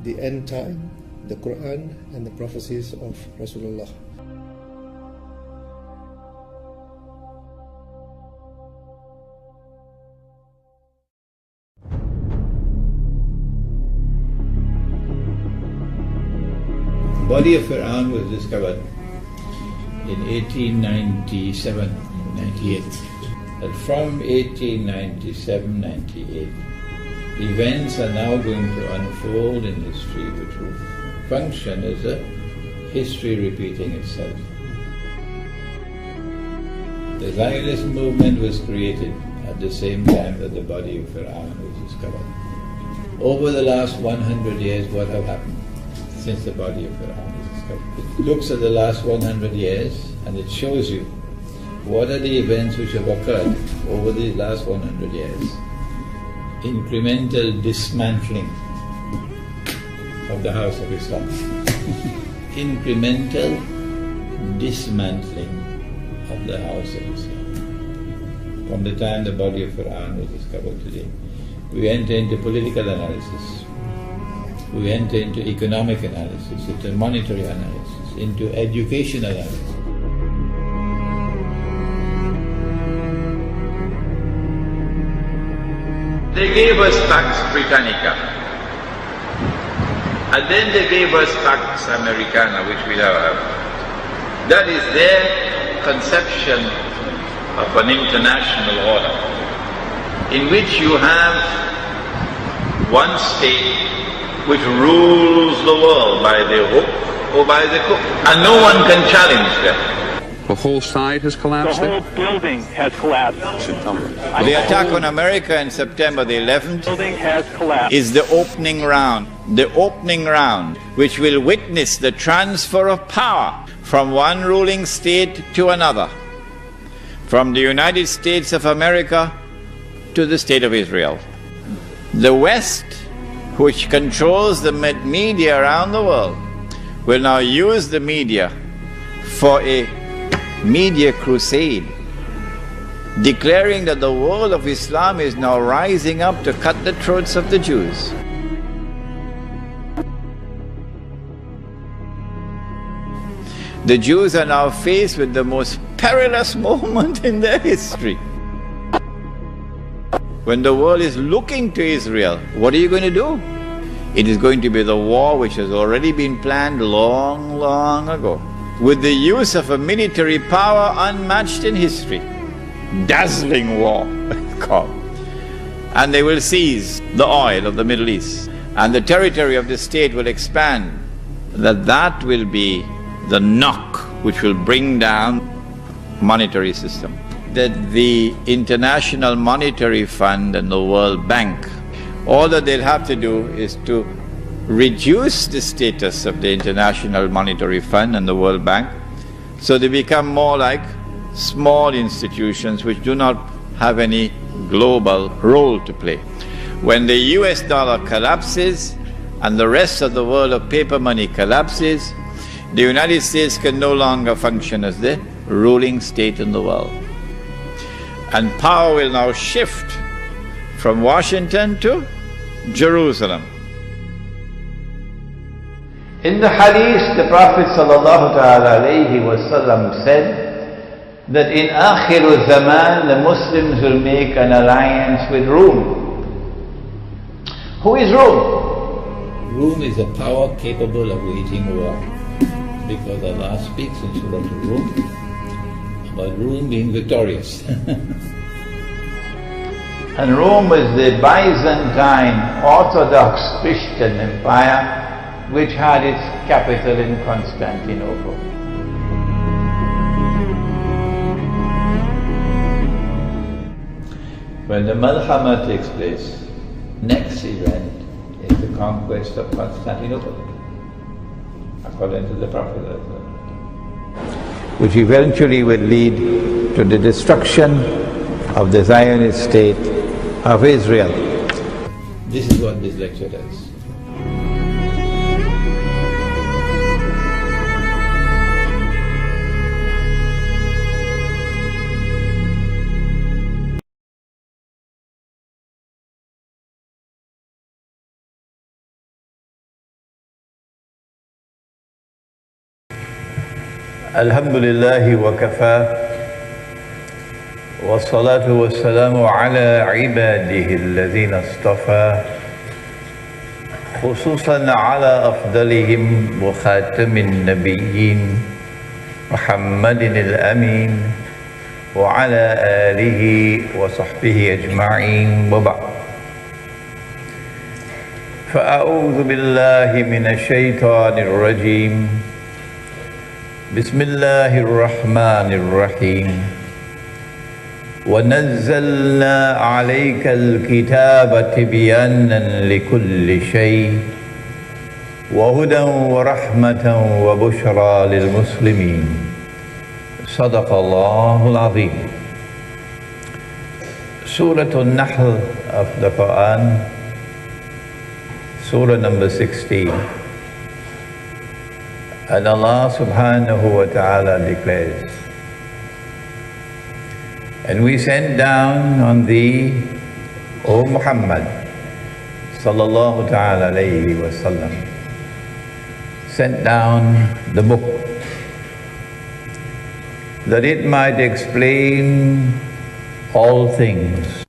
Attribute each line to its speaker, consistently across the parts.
Speaker 1: the end time, the Quran and the prophecies of Rasulullah.
Speaker 2: Body of Imran was discovered in 1897-98. That from 1897-98, events are now going to unfold in history which will function as a history repeating itself. The Zionist movement was created at the same time that the body of Imran was discovered. Over the last 100 years, what have happened since the body of Imran was discovered? It looks at the last 100 years and it shows you what are the events which have occurred over the last 100 years. Incremental dismantling of the House of Islam. Incremental dismantling of the House of Islam. From the time the body of Imran was discovered today, we enter into political analysis, we enter into economic analysis, into monetary analysis, into education analysis.
Speaker 3: They gave us Pax Britannica, and then they gave us Pax Americana, which we now have. That is their conception of an international order, in which you have one state which rules the world by the hook or by the crook, and no one can challenge them.
Speaker 4: The whole side has collapsed?
Speaker 5: The whole building has collapsed.
Speaker 3: The attack on America in September the 11th is the opening round which will witness the transfer of power from one ruling state to another, from the United States of America to the State of Israel. The West, which controls the media around the world, will now use the media for a media crusade, declaring that the world of Islam is now rising up to cut the throats of the Jews. The Jews are now faced with the most perilous moment in their history. When the world is looking to Israel, what are you going to do? It is going to be the war which has already been planned long, long ago, with the use of a military power unmatched in history. Dazzling war, called. And they will seize the oil of the Middle East, and the territory of the state will expand. That will be the knock which will bring down monetary system. That the International Monetary Fund and the World Bank, all that they'll have to do is to reduce the status of the International Monetary Fund and the World Bank, so they become more like small institutions which do not have any global role to play. When the US dollar collapses and the rest of the world of paper money collapses, the United States can no longer function as the ruling state in the world. And power will now shift from Washington to Jerusalem.
Speaker 6: In the hadith, the Prophet ﷺ said that in Akhir Zaman, the Muslims will make an alliance with Rome. Who is Rome?
Speaker 2: Rome is a power capable of waging war, because Allah speaks in Surah Rum about Rome being victorious.
Speaker 6: And Rome was the Byzantine Orthodox Christian empire which had its capital in Constantinople.
Speaker 2: When the Malhama takes place, next event is the conquest of Constantinople, according to the Prophet,
Speaker 6: which eventually will lead to the destruction of the Zionist state of Israel.
Speaker 2: This is what this lecture does.
Speaker 6: الحمد لله وكفى والصلاة والسلام على عباده الذين اصطفى خصوصا على أفضلهم وخاتم النبيين محمد الأمين وعلى آله وصحبه أجمعين وبعد فأعوذ بالله من الشيطان الرجيم بسم الله الرحمن الرحيم ونزلنا عليك الكتاب تبيانا لكل شيء وهدى ورحمة وبشرى للمسلمين صدق الله العظيم. Surah An-Nahl of the Quran, Surah number 16. And Allah subhanahu wa ta'ala declares, and we sent down on thee, O Muhammad sallallahu ta'ala alayhi wa sallam, sent down the book that it might explain all things,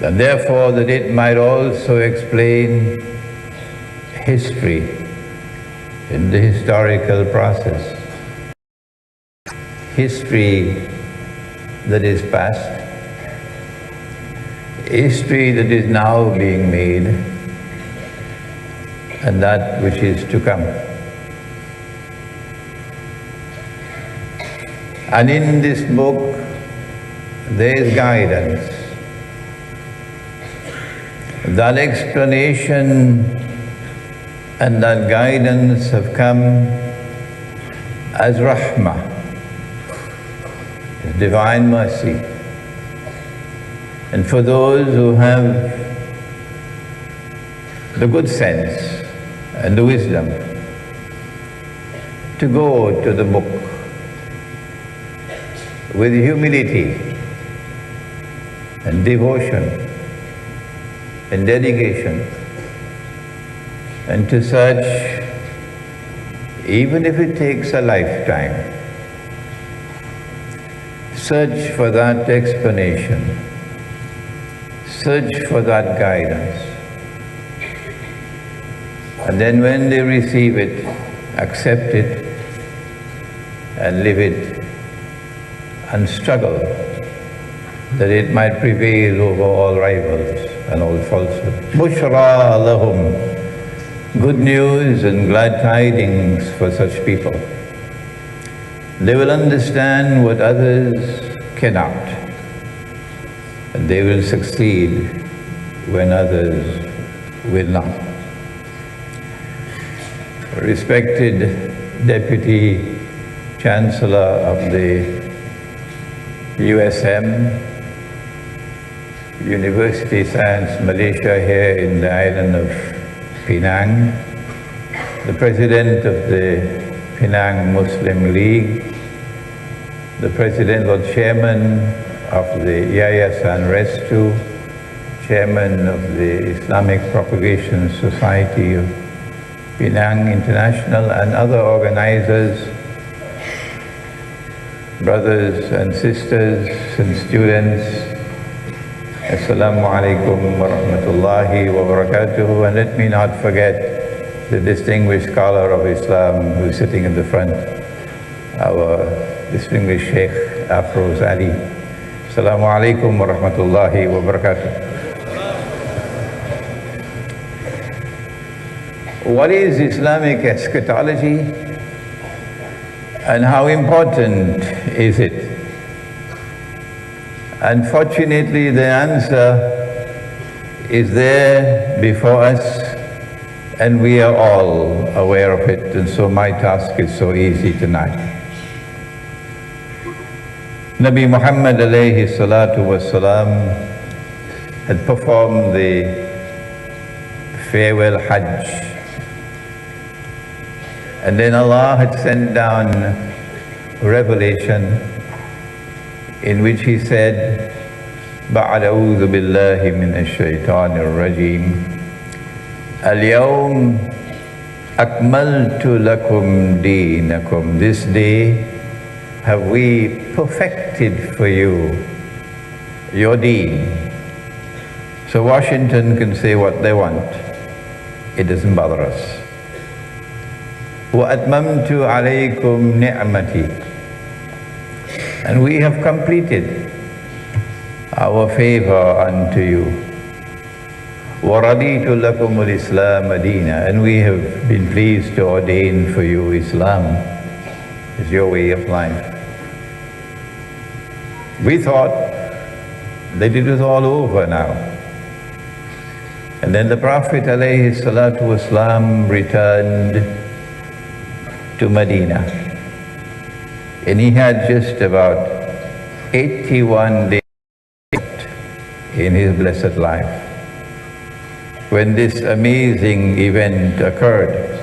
Speaker 6: and therefore that it might also explain history in the historical process, history that is past, history that is now being made, and that which is to come. And in this book there is guidance. That explanation and that guidance have come as rahmah, as divine mercy. And for those who have the good sense and the wisdom to go to the book with humility and devotion and dedication, and to search, even if it takes a lifetime, search for that explanation, search for that guidance. And then when they receive it, accept it and live it and struggle that it might prevail over all rivals and all falsehood. Bushra lahum. Good news and glad tidings for such people. They will understand what others cannot, and they will succeed when others will not. Respected Deputy Chancellor of the USM, University Science Malaysia here in the island of Penang, the President of the Penang Muslim League, the President or Chairman of the Yayasan Restu, Chairman of the Islamic Propagation Society of Penang International, and other organizers, brothers and sisters and students, Assalamu alaikum wa rahmatullahi wa barakatuhu. And let me not forget the distinguished scholar of Islam who is sitting in the front, our distinguished Sheikh Afroz Ali. Assalamu alaikum wa rahmatullahi wa barakatuh. What is Islamic eschatology and how important is it? Unfortunately, the answer is there before us, and we are all aware of it, and so my task is so easy tonight. Nabi Muhammad alayhi salatu wassalam had performed the farewell Hajj, and then Allah had sent down revelation in which he said, بعد أعوذ بالله من الشيطان الرجيم اليوم Akmaltu lakum deenakum. This day have we perfected for you your deen. So Washington can say what they want. It doesn't bother us. وَأَتْمَمْتُ عَلَيْكُمْ نِعْمَتِي. And we have completed our favor unto you. وَرَضِيتُ لَكُمُ الْإِسْلَامَ دِينًا. And we have been pleased to ordain for you Islam as your way of life. We thought that it was all over now. And then the Prophet ﷺ returned to Medina. And he had just about 81 days in his blessed life when this amazing event occurred,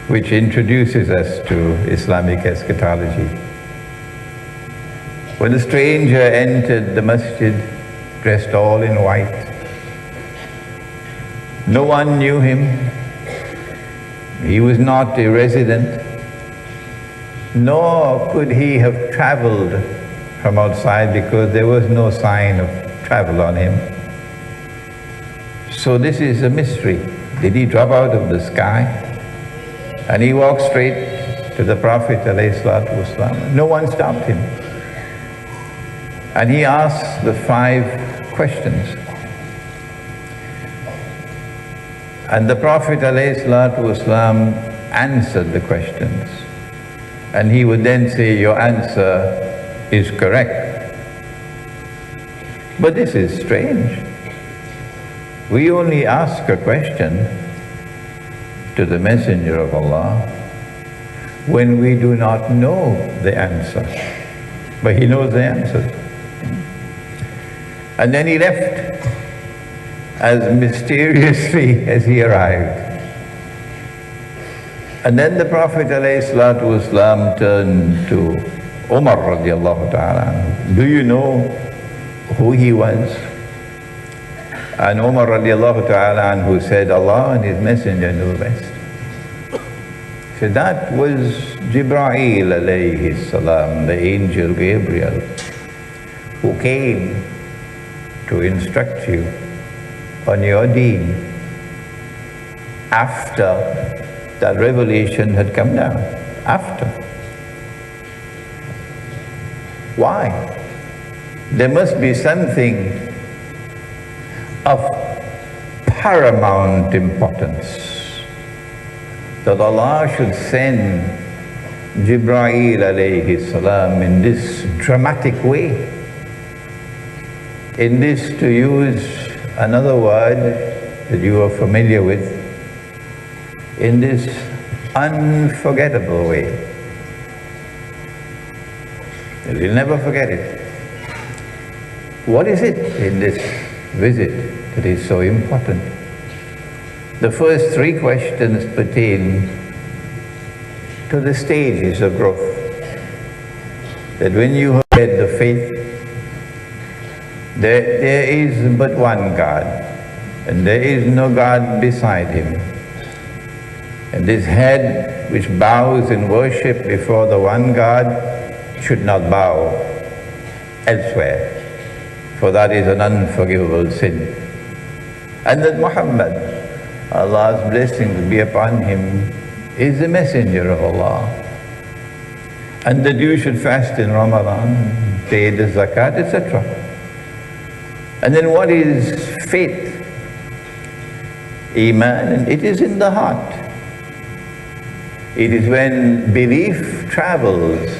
Speaker 6: which introduces us to Islamic eschatology. When a stranger entered the masjid dressed all in white, no one knew him. He was not a resident, nor could he have traveled from outside because there was no sign of travel on him. So this is a mystery. Did he drop out of the sky? And he walked straight to the Prophet ﷺ. No one stopped him. And he asked the 5 questions. And the Prophet ﷺ answered the questions. And he would then say, your answer is correct. But this is strange. We only ask a question to the Messenger of Allah when we do not know the answer. But he knows the answer. And then he left as mysteriously as he arrived. And then the Prophet ﷺ turned to Umar radiallahu ta'ala. Do you know who he was? And Umar radiallahu ta'ala who said, Allah and His Messenger know best. So that was Jibreel alayhi salam, the angel Gabriel, who came to instruct you on your deen after that revelation had come down. After. Why? There must be something of paramount importance that Allah should send Jibreel alayhi salam in this dramatic way. In this, to use another word that you are familiar with, in this unforgettable way. You'll never forget it. What is it in this visit that is so important? The first 3 questions pertain to the stages of growth. That when you have had the faith, there is but one God, and there is no God beside Him. And this head which bows in worship before the one God should not bow elsewhere, for that is an unforgivable sin. And that Muhammad, Allah's blessings be upon him, is the messenger of Allah. And that you should fast in Ramadan, pay the zakat, etc. And then what is faith? Iman, and it is in the heart. It is when belief travels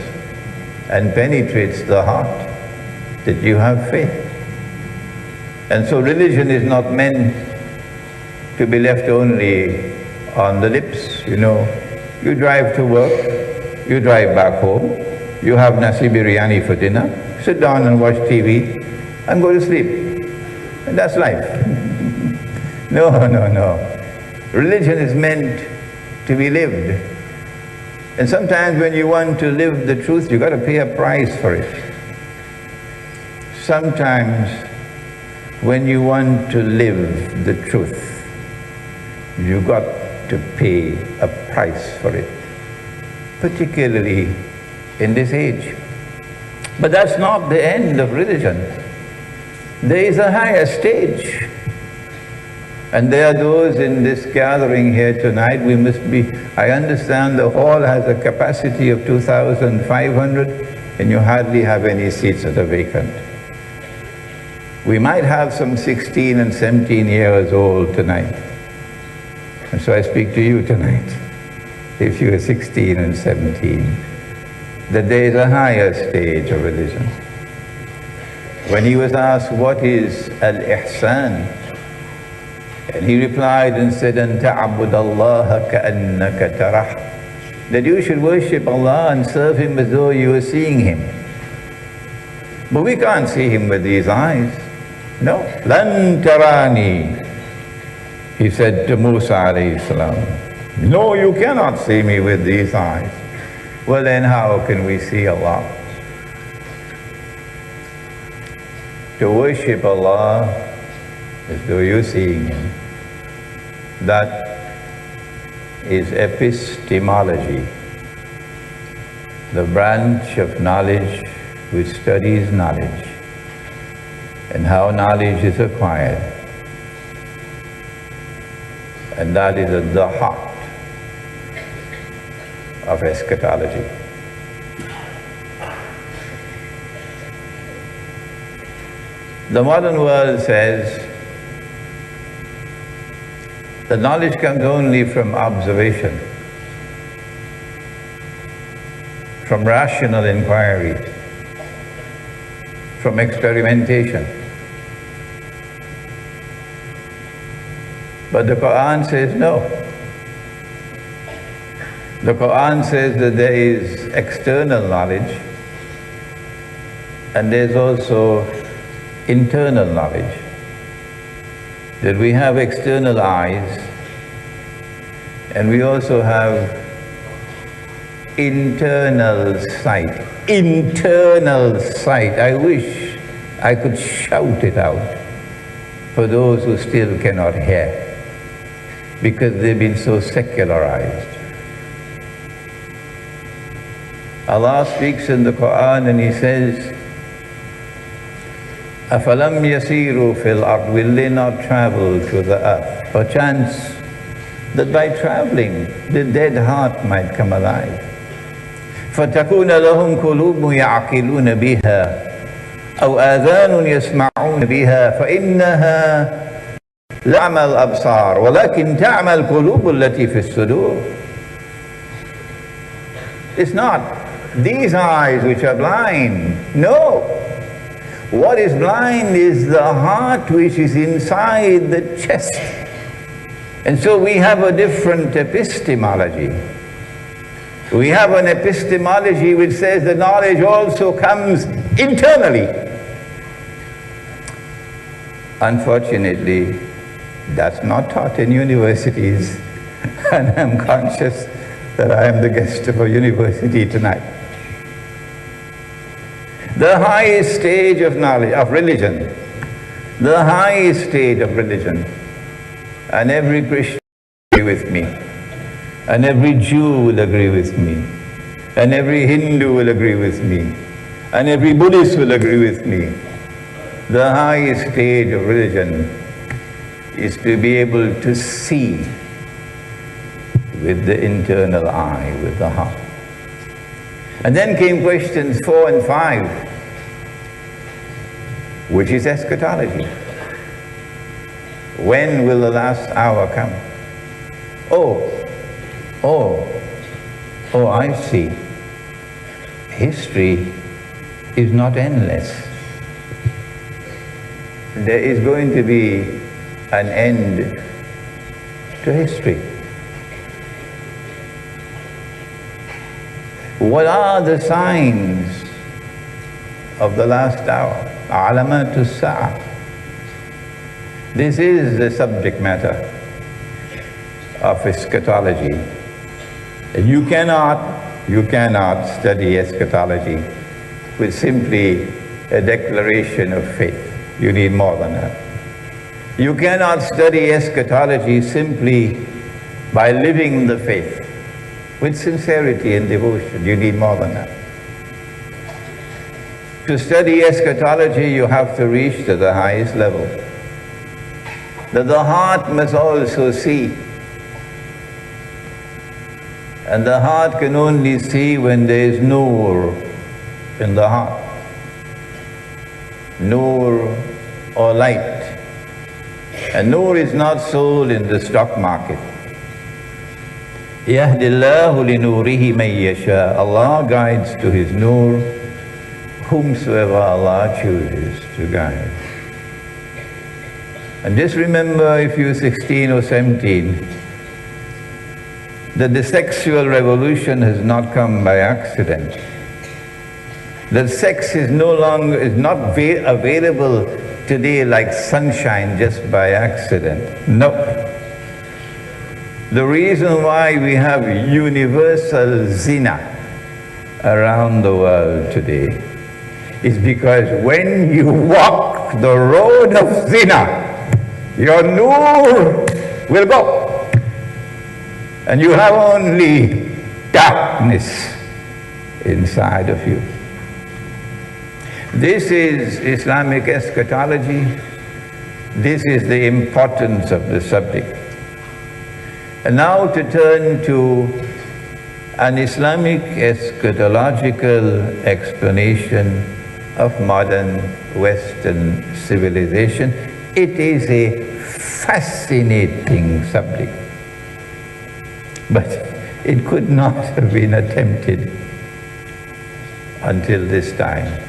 Speaker 6: and penetrates the heart that you have faith. And so religion is not meant to be left only on the lips. You know, you drive to work, you drive back home, you have nasi biryani for dinner, sit down and watch TV and go to sleep. And that's life. No. Religion is meant to be lived. And sometimes when you want to live the truth, you've got to pay a price for it. Sometimes when you want to live the truth, you've got to pay a price for it, particularly in this age. But that's not the end of religion. There is a higher stage. And there are those in this gathering here tonight, I understand the hall has a capacity of 2,500 and you hardly have any seats that are vacant. We might have some 16 and 17 years old tonight. And so I speak to you tonight, if you are 16 and 17, that there is a higher stage of religion. When he was asked, what is al-ihsan? And he replied and said, أَن تَعْبُدَ اللَّهَ كَأَنَّكَ تَرَهُ, that you should worship Allah and serve Him as though you were seeing Him. But we can't see Him with these eyes. No. لَن تَرَانِي, he said to Musa alayhi salam. No, you cannot see me with these eyes. Well then how can we see Allah? To worship Allah as though you're seeing Him, that is epistemology, the branch of knowledge which studies knowledge and how knowledge is acquired. And that is at the heart of eschatology. The modern world says that knowledge comes only from observation, from rational inquiry, from experimentation. But the Quran says no. The Quran says that there is external knowledge and there's also internal knowledge. That we have external eyes and we also have internal sight. Internal sight. I wish I could shout it out for those who still cannot hear, because they've been so secularized. Allah speaks in the Quran and He says, أَفَلَمْ يَسِيرُوا فِي الْأَرْضِ, will they not travel to the earth? Perchance that by traveling the dead heart might come alive. فَتَكُونَ لَهُمْ قُلُوبٌ يَعْقِلُونَ بِهَا أَوْ آذَانٌ يَسْمَعُونَ بِهَا فَإِنَّهَا لَعْمَى الْأَبْصَارِ وَلَكِنْ تَعْمَى الْقُلُوبُ الَّتِي فِي الصُّدُورِ. It's not these eyes which are blind. No. What is blind is the heart which is inside the chest. And so we have a different epistemology. We have an epistemology which says the knowledge also comes internally. Unfortunately, that's not taught in universities. And I'm conscious that I am the guest of a university tonight. The highest stage of knowledge, of religion, the highest stage of religion, and every Christian will agree with me, and every Jew will agree with me, and every Hindu will agree with me, and every Buddhist will agree with me. The highest stage of religion is to be able to see with the internal eye, with the heart. And then came questions 4 and 5, which is eschatology. When will the last hour come? Oh, I see. History is not endless. There is going to be an end to history. What are the signs of the last hour? Alamat as-sa'ah. This is the subject matter of eschatology. And you cannot study eschatology with simply a declaration of faith. You need more than that. You cannot study eschatology simply by living the faith with sincerity and devotion. You need more than that. To study eschatology, you have to reach to the highest level. That the heart must also see. And the heart can only see when there is nur in the heart. Nur or light. And nur is not sold in the stock market. Yahdillahu li nurihi man yasha. Allah guides to His nur whomsoever Allah chooses to guide. And just remember, if you're 16 or 17, that the sexual revolution has not come by accident. That sex is not available today like sunshine just by accident. No. The reason why we have universal zina around the world today is because when you walk the road of zina, your nur will go. And you have only darkness inside of you. This is Islamic eschatology. This is the importance of the subject. And now to turn to an Islamic eschatological explanation of modern Western civilization. It is a fascinating subject, but it could not have been attempted until this time.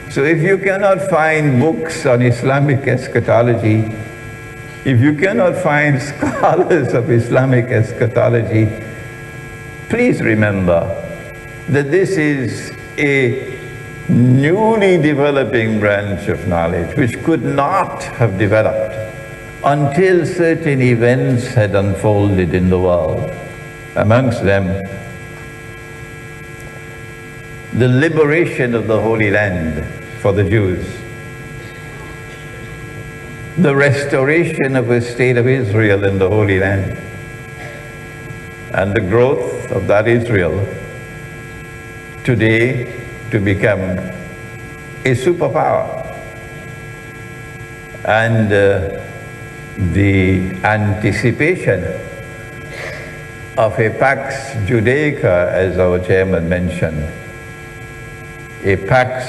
Speaker 6: So if you cannot find books on Islamic eschatology, if you cannot find scholars of Islamic eschatology, please remember that this is a newly developing branch of knowledge which could not have developed until certain events had unfolded in the world. Amongst them, the liberation of the Holy Land for the Jews, the restoration of a state of Israel in the Holy Land, and the growth of that Israel today to become a superpower, and the anticipation of a Pax Judaica, as our chairman mentioned, a Pax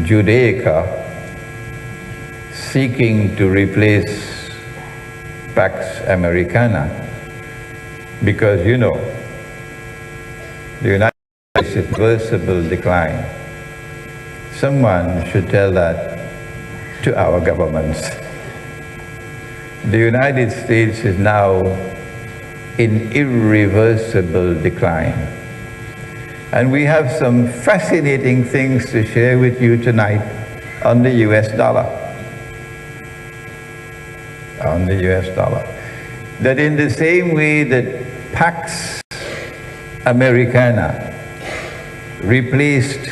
Speaker 6: Judaica seeking to replace Pax Americana, because you know, the United States is in reversible decline. Someone should tell that to our governments. The United States is now in irreversible decline. And we have some fascinating things to share with you tonight on the US dollar. On the US dollar. That in the same way that Pax Americana replaced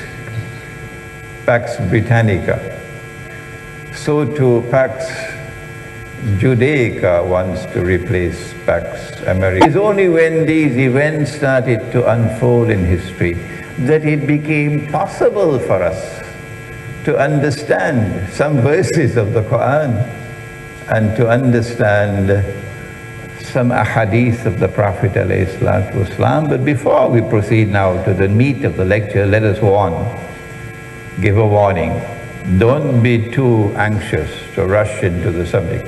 Speaker 6: Pax Britannica, so too Pax Judaica wants to replace Pax America. It's only when these events started to unfold in history that it became possible for us to understand some verses of the Quran and to understand some ahadith of the Prophet ﷺ. But before we proceed now to the meat of the lecture, let us give a warning. Don't be too anxious to rush into the subject.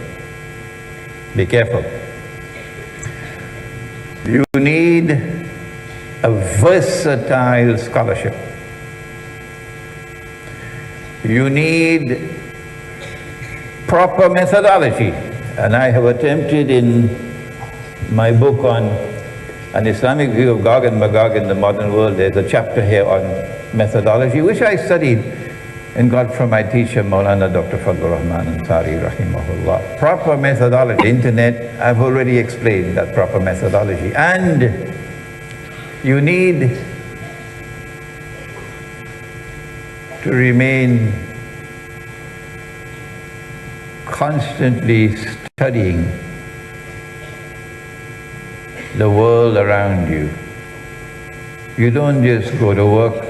Speaker 6: Be careful. You need a versatile scholarship. You need proper methodology. And I have attempted in my book on An Islamic View of Gog and Magog in the Modern World, there's a chapter here on methodology, which I studied and got from my teacher, Maulana Dr. Fadlur Rahman Ansari, rahimahullah. Proper methodology. Internet, I've already explained that proper methodology. And you need to remain constantly studying the world around you. You don't just go to work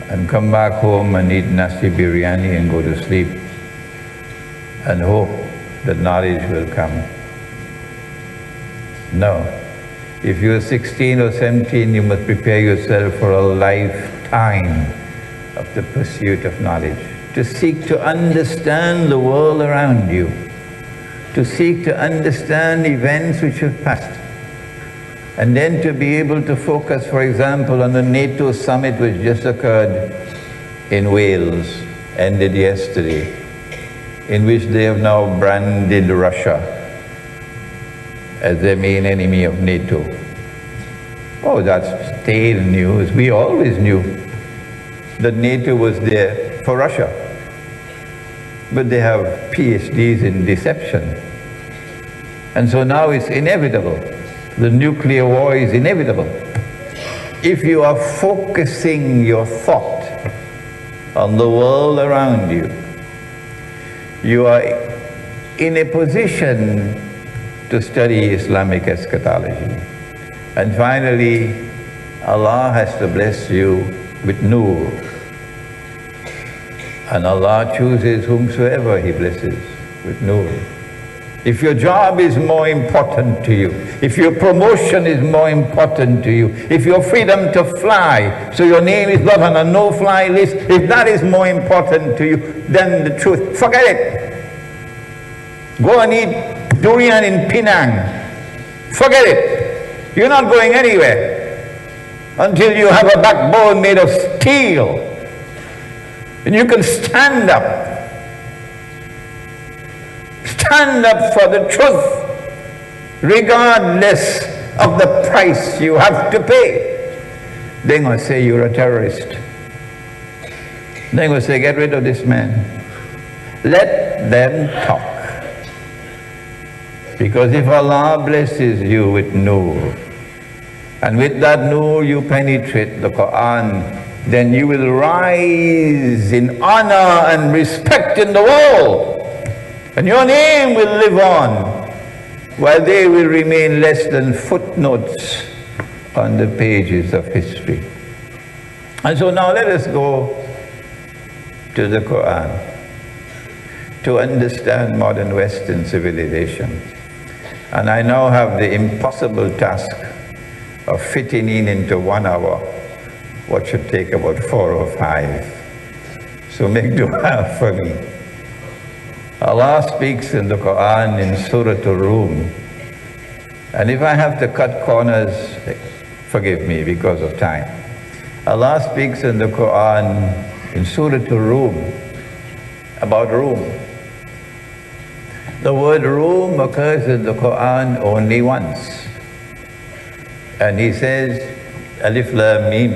Speaker 6: and come back home and eat nasi biryani and go to sleep and hope that knowledge will come. No. If you're 16 or 17, you must prepare yourself for a lifetime of the pursuit of knowledge, to seek to understand the world around you, to seek to understand events which have passed, and then to be able to focus, for example, on the NATO summit which just occurred in Wales, ended yesterday, in which they have now branded Russia as their main enemy of NATO. Oh, that's stale news. We always knew that NATO was there for Russia. But they have PhDs in deception. And so now it's inevitable. The nuclear war is inevitable. If you are focusing your thought on the world around you, you are in a position to study Islamic eschatology. And finally, Allah has to bless you with nur. And Allah chooses whomsoever He blesses with nur. If your job is more important to you, if your promotion is more important to you, if your freedom to fly, so your name is not on a no-fly list, if that is more important to you than the truth, forget it. Go and eat durian in Penang. Forget it. You're not going anywhere until you have a backbone made of steel and you can stand up. Stand up for the truth regardless of the price you have to pay. They're going to say you're a terrorist. They're going to say, get rid of this man. Let them talk. Because if Allah blesses you with nur, and with that nur you penetrate the Quran, then you will rise in honor and respect in the world. And your name will live on, while they will remain less than footnotes on the pages of history. And so now let us go to the Quran to understand modern Western civilization. And I now have the impossible task of fitting in into 1 hour what should take about 4 or 5. So make dua for me. Allah speaks in the Quran in Surah Al-Rum. And if I have to cut corners, forgive me because of time. Allah speaks in the Quran in Surah Al-Rum about Rum. The word Rum occurs in the Quran only once. And He says, Alif Lam Mim,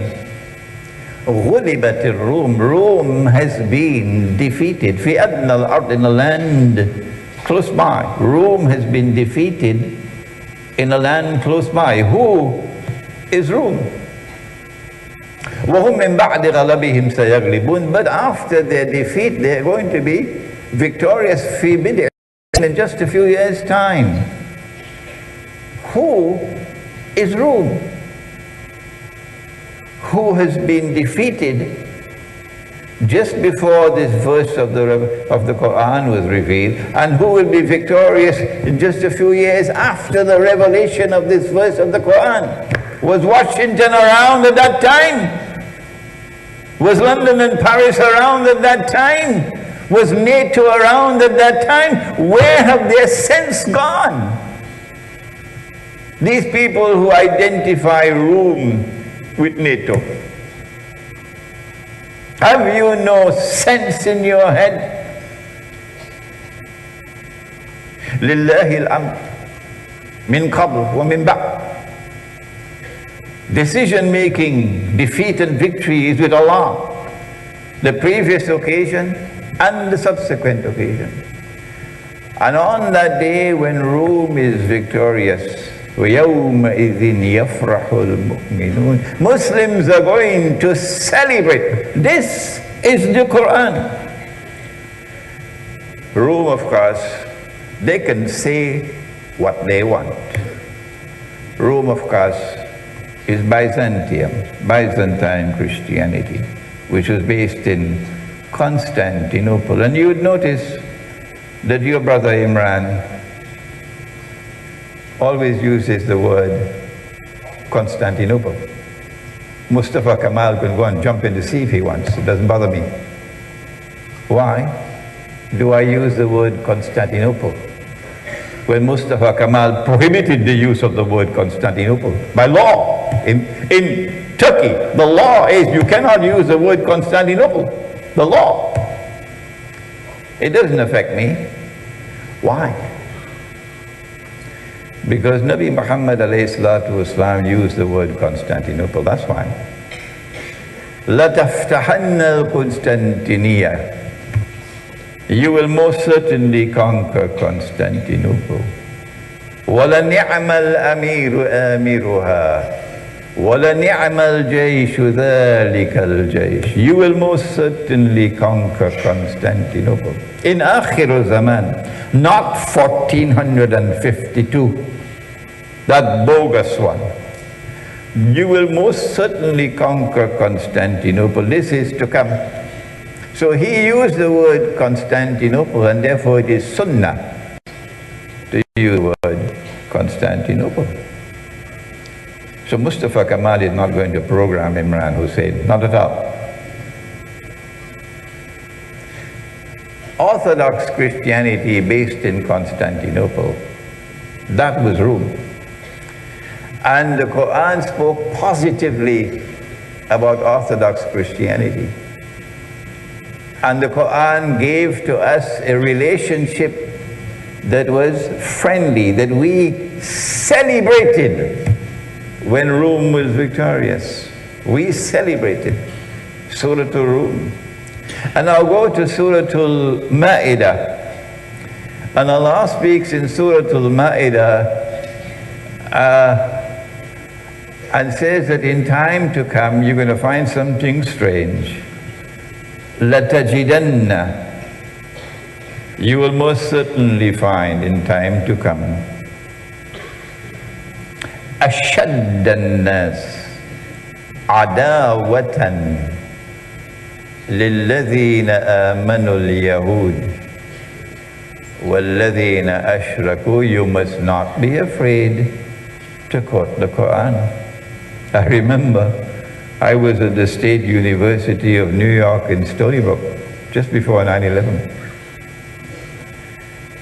Speaker 6: غُلِبَتِ الرُّوم. Rome has been defeated. فِي أَدْنَى الْأَرْضِ, in a land close by. Rome has been defeated in a land close by. Who is Rome? وَهُمْ مِنْ بَعْدِ غَلَبِهِمْ سَيَغْلِبُونَ. But after their defeat, they are going to be victorious فِي بِدْعٍ, in just a few years' time. Who is Rome? Who has been defeated just before this verse of the Quran was revealed, and who will be victorious in just a few years after the revelation of this verse of the Quran? Was Washington around at that time? Was London and Paris around at that time? Was NATO around at that time? Where have their sense gone? These people who identify Rome with NATO. Have you no sense in your head? Lillahi al-amr min qabl wa min ba'd. Decision making, defeat and victory is with Allah. The previous occasion and the subsequent occasion. And on that day when Rome is victorious, وَيَوْمَئِذٍ يَفْرَحُ الْمُؤْمِنُونَ, Muslims are going to celebrate. This is the Quran. Rome, of course, they can say what they want. Rome, of course, is Byzantine Christianity, which was based in Constantinople. And you would notice that your brother Imran always uses the word Constantinople. Mustafa Kamal can go and jump in the sea if he wants. It doesn't bother me. Why do I use the word Constantinople when Mustafa Kamal prohibited the use of the word Constantinople by law? In Turkey, the law is you cannot use the word Constantinople. The law. It doesn't affect me. Why? Because Nabi Muhammad ﷺ used the word Constantinople. That's why. لَتَفْتَحَنَّ الْقُسْطَنْطِنِيَّةَ. You will most certainly conquer Constantinople. وَلَنِعْمَ الْأَمِيرُ آمِرُهَا وَلَنِعْمَ الْجَيْشُ ذَلِكَ الْجَيْشُ. You will most certainly conquer Constantinople. In Akhir Zaman, not 1452, that bogus one. You will most certainly conquer Constantinople. This is to come. So he used the word Constantinople, and therefore it is sunnah to use the word Constantinople. So Mustafa Kamal is not going to program Imran Hosein, not at all. Orthodox Christianity based in Constantinople, that was Rome. And the Quran spoke positively about Orthodox Christianity. And the Quran gave to us a relationship that was friendly, that we celebrated when Rome was victorious. We celebrated Surah Al-Rum. And I'll go to Surah Al-Ma'idah. And Allah speaks in Surah Al-Ma'idah and says that in time to come you're going to find something strange. لَتَجِدَنَّ. You will most certainly find in time to come أَشَدَّ النَّاسِ عَدَاوَةً لِلَّذِينَ آمَنُوا الْيَهُودِ وَالَّذِينَ أَشْرَكُوا. You must not be afraid to quote the Quran. I remember I was at the State University of New York in Stony Brook just before 9/11.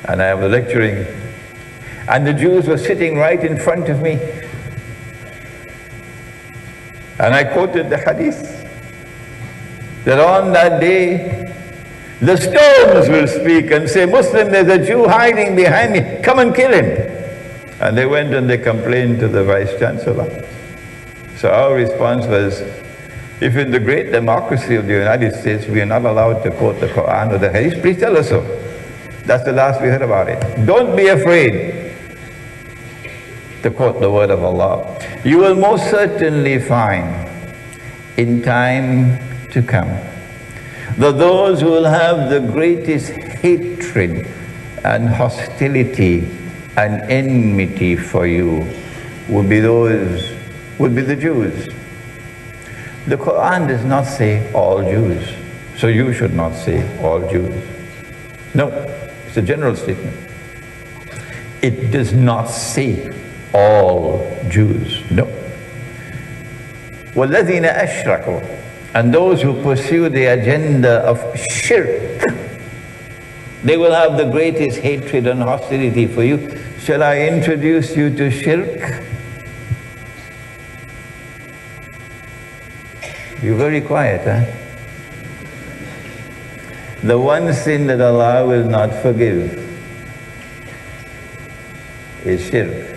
Speaker 6: And I was lecturing, and the Jews were sitting right in front of me. And I quoted the hadith that on that day the stones will speak and say, Muslim, there's a Jew hiding behind me, come and kill him. And they went and they complained to the Vice Chancellor. So our response was, if in the great democracy of the United States we are not allowed to quote the Quran or the Hadith, please tell us so. That's the last we heard about it. Don't be afraid to quote the word of Allah. You will most certainly find in time to come that those who will have the greatest hatred and hostility and enmity for you will be the Jews. The Quran does not say all Jews, so you should not say all Jews. No, it's a general statement. It does not say all Jews, no. وَالَّذِينَ أَشْرَكُوا. And those who pursue the agenda of shirk, they will have the greatest hatred and hostility for you. Shall I introduce you to shirk? You're very quiet, huh? The one sin that Allah will not forgive is shirk.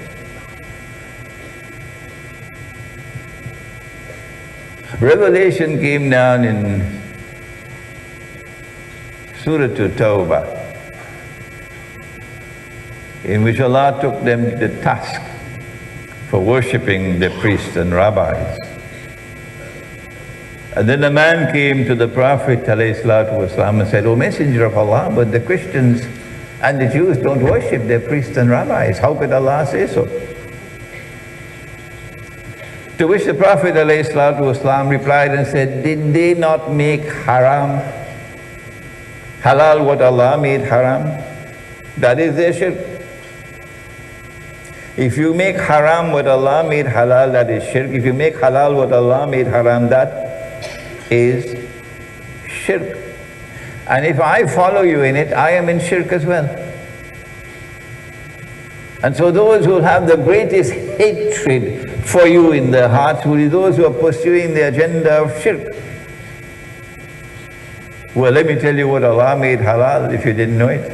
Speaker 6: Revelation came down in Surah At-Tawbah, in which Allah took them to the task for worshipping the priests and rabbis. And then a man came to the Prophet ﷺ and said, O Messenger of Allah, but the Christians and the Jews don't worship their priests and rabbis. How could Allah say so? To which the Prophet ﷺ replied and said, did they not make haram, halal what Allah made haram? That is their shirk. If you make haram what Allah made halal, that is shirk. If you make halal what Allah made haram, that is shirk. And if I follow you in it, I am in shirk as well. And so those who have the greatest hatred for you in their hearts will be those who are pursuing the agenda of shirk. Well, let me tell you what Allah made halal if you didn't know it.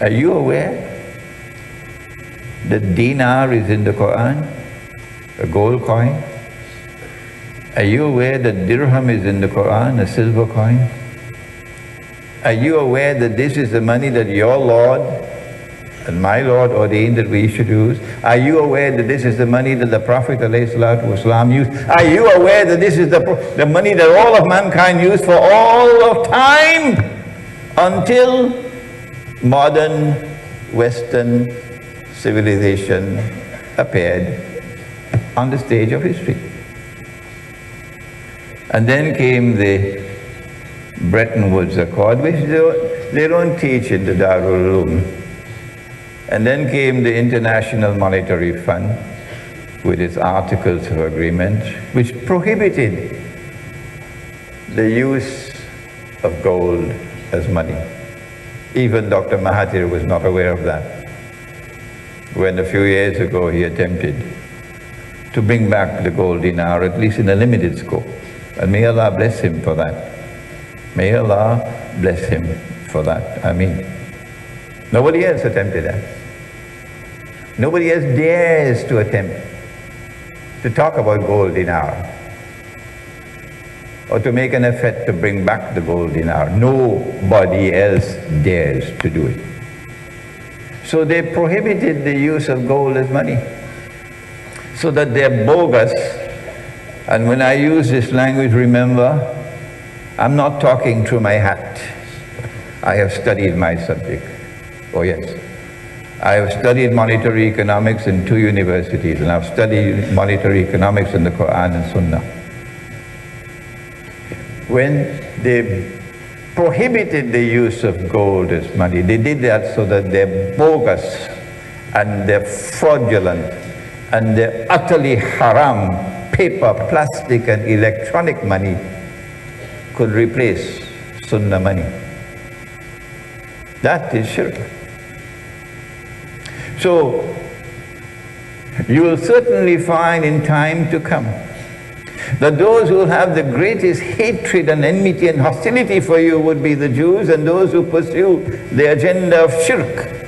Speaker 6: Are you aware that dinar is in the Quran, a gold coin? Are you aware that dirham is in the Quran, a silver coin? Are you aware that this is the money that your Lord and my Lord ordained that we should use? Are you aware that this is the money that the Prophet ﷺ used? Are you aware that this is the money that all of mankind used for all of time until modern Western civilization appeared on the stage of history? And then came the Bretton Woods Accord, which they don't teach in the Darul Uloom. And then came the International Monetary Fund with its Articles of Agreement, which prohibited the use of gold as money. Even Dr. Mahathir was not aware of that when a few years ago he attempted to bring back the gold dinar, at least in a limited scope. And may Allah bless him for that. May Allah bless him for that. I mean, nobody else attempted that. Nobody else dares to attempt to talk about gold dinar or to make an effort to bring back the gold dinar. Nobody else dares to do it. So they prohibited the use of gold as money, so that they're bogus. And when I use this language, remember, I'm not talking through my hat. I have studied my subject. Oh yes. I have studied monetary economics in 2 universities, and I've studied monetary economics in the Quran and Sunnah. When they prohibited the use of gold as money, they did that so that they're bogus and they're fraudulent and they're utterly haram paper, plastic and electronic money could replace Sunnah money. That is shirk. So, you will certainly find in time to come that those who have the greatest hatred and enmity and hostility for you would be the Jews, and those who pursue the agenda of shirk.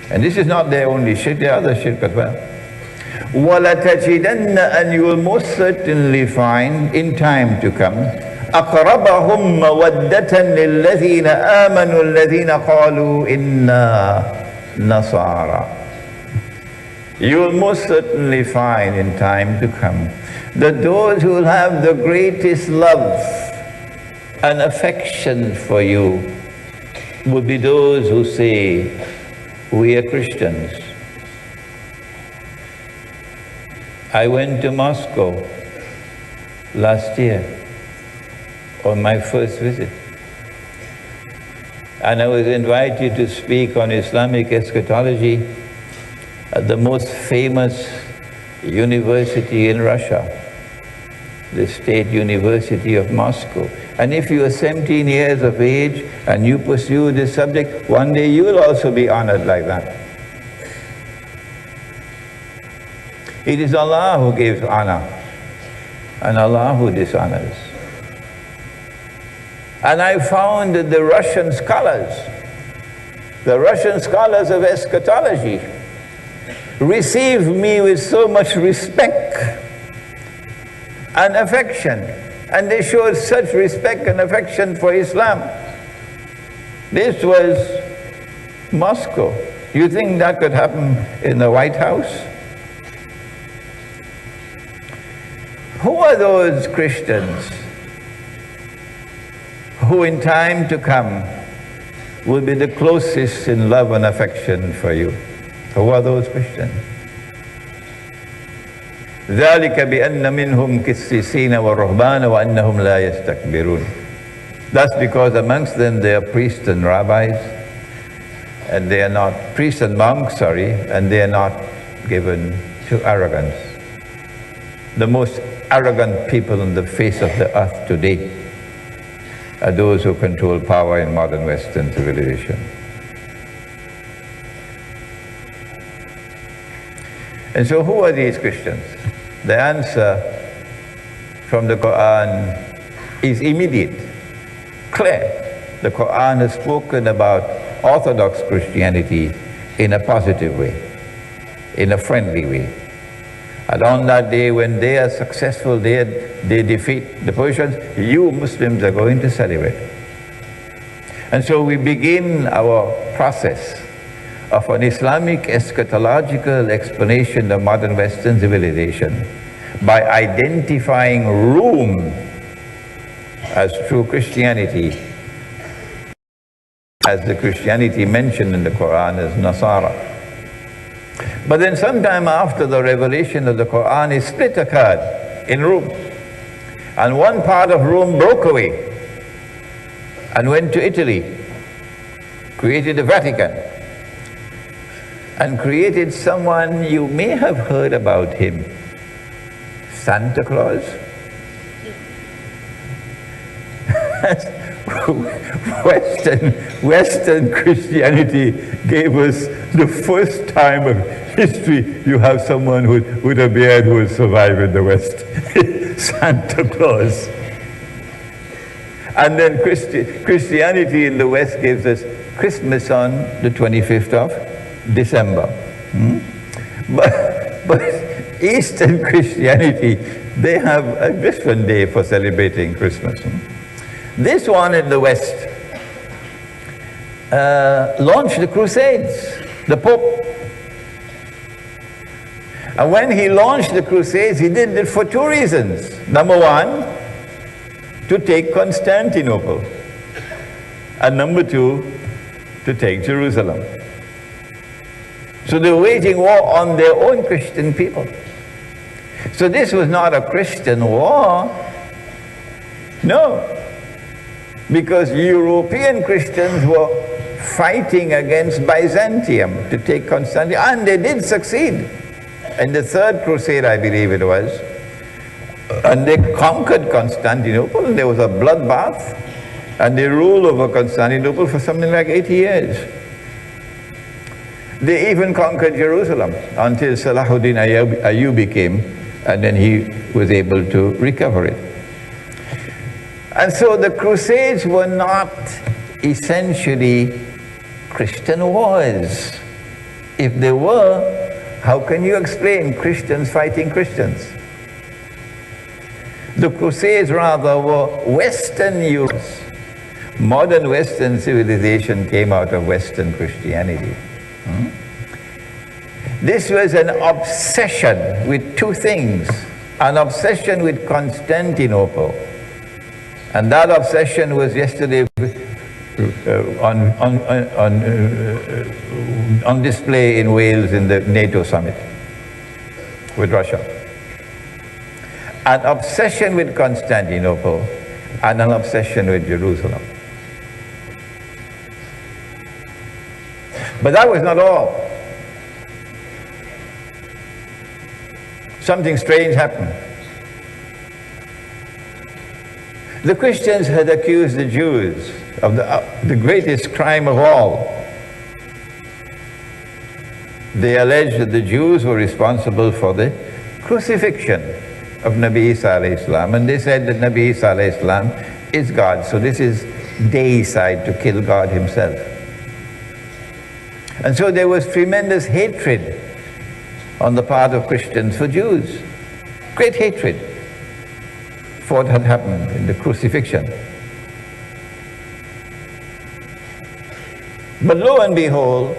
Speaker 6: And this is not their only shirk, there are other shirk as well. وَلَتَجِدَنَّ, and you will most certainly find in time to come أَقْرَبَهُمْ مَوَدَّةً لِلَّذِينَ آمَنُوا الَّذِينَ قَالُوا إِنَّا نَصَارَى. You will most certainly find in time to come that those who will have the greatest love and affection for you will be those who say, we are Christians. I went to Moscow last year on my first visit, and I was invited to speak on Islamic eschatology at the most famous university in Russia, the State University of Moscow. And if you are 17 years of age and you pursue this subject, one day you will also be honored like that. It is Allah who gives honor and Allah who dishonors. And I found that the Russian scholars of eschatology, received me with so much respect and affection, and they showed such respect and affection for Islam. This was Moscow. You think that could happen in the White House? Who are those Christians who in time to come will be the closest in love and affection for you? Who are those Christians? ذلك بأن منهم قسيسين ورهبان وأنهم لا يستكبرون. That's because amongst them there are priests and rabbis, and they are not priests and monks, and they are not given to arrogance. The most arrogant people on the face of the earth today are those who control power in modern Western civilization. And so who are these Christians? The answer from the Quran is immediate, clear. The Quran has spoken about Orthodox Christianity in a positive way, in a friendly way. And on that day when they are successful, they defeat the Persians, you Muslims are going to celebrate. And so we begin our process of an Islamic eschatological explanation of modern Western civilization by identifying Rome as true Christianity, as the Christianity mentioned in the Quran as Nasara. But then sometime after the revelation of the Quran, a split occurred in Rome. And one part of Rome broke away and went to Italy, created the Vatican, and created someone you may have heard about him, Santa Claus. Western Christianity gave us the first time of history you have someone with a beard who will survive in the West. Santa Claus. And then Christianity in the West gives us Christmas on the 25th of December. But Eastern Christianity, they have a different day for celebrating Christmas. This one in the West launched the Crusades, the Pope. And when he launched the Crusades, he did it for two reasons. Number one, to take Constantinople. And number two, to take Jerusalem. So they were waging war on their own Christian people. So this was not a Christian war. No. Because European Christians were fighting against Byzantium to take Constantinople, and they did succeed. In the Third Crusade, I believe it was, and they conquered Constantinople, and there was a bloodbath, and they ruled over Constantinople for something like 80 years. They even conquered Jerusalem until Salahuddin Ayyubi came, and then he was able to recover it. And so the Crusades were not essentially Christian wars. If they were, how can you explain Christians fighting Christians? The Crusades rather were Western Europe. Modern Western civilization came out of Western Christianity. This was an obsession with two things. An obsession with Constantinople. And that obsession was yesterday on display in Wales in the NATO summit with Russia. An obsession with Constantinople and an obsession with Jerusalem. But that was not all. Something strange happened. The Christians had accused the Jews of the greatest crime of all. They alleged that the Jews were responsible for the crucifixion of Nabi Isa alayhi salam, and they said that Nabi Isa alayhi salam is God, so this is deicide, to kill God himself. And so there was tremendous hatred on the part of Christians for Jews. Great hatred for what had happened in the crucifixion. But lo and behold,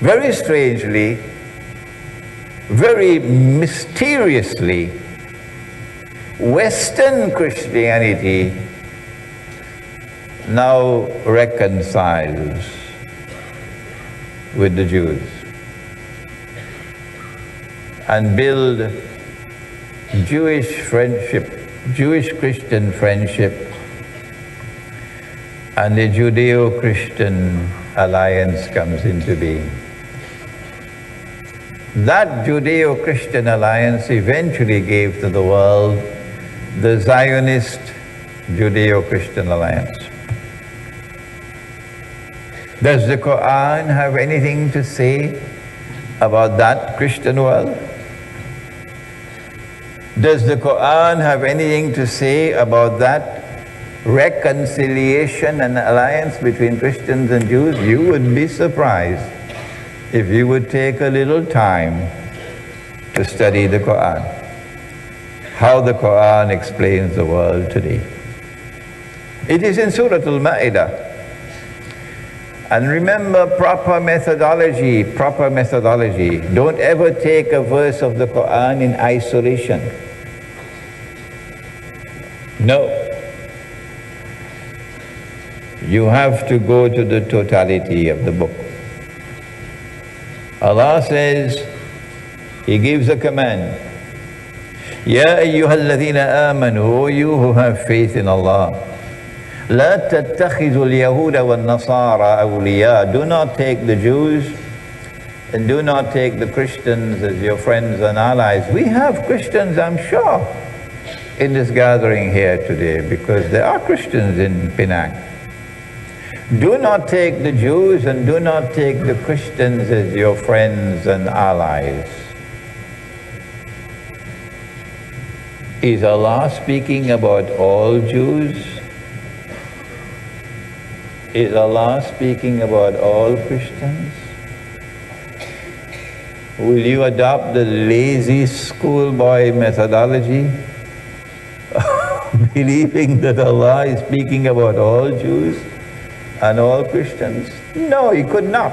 Speaker 6: very strangely, very mysteriously, Western Christianity now reconciles with the Jews. and build Jewish friendship, Jewish-Christian friendship, and the Judeo-Christian alliance comes into being. That Judeo-Christian alliance eventually gave to the world the Zionist Judeo-Christian alliance. Does the Quran have anything to say about that Christian world? Does the Quran have anything to say about that reconciliation and alliance between Christians and Jews? You would be surprised if you would take a little time to study the Quran, how the Quran explains the world today. It is in Surah Al-Ma'idah. And remember, proper methodology. Don't ever take a verse of the Quran in isolation. No. You have to go to the totality of the book. Allah says, He gives a command. Ya ayyuhalladhina amanu, O you who have faith in Allah. La tattakhidhu al-yahuda wal-nasara awliya. Do not take the Jews and do not take the Christians as your friends and allies. We have Christians, I'm sure, in this gathering here today, because there are Christians in Penang. Do not take the Jews and do not take the Christians as your friends and allies. Is Allah speaking about all Jews? Is Allah speaking about all Christians? Will you adopt the lazy schoolboy methodology, believing that Allah is speaking about all Jews and all Christians? No, He could not.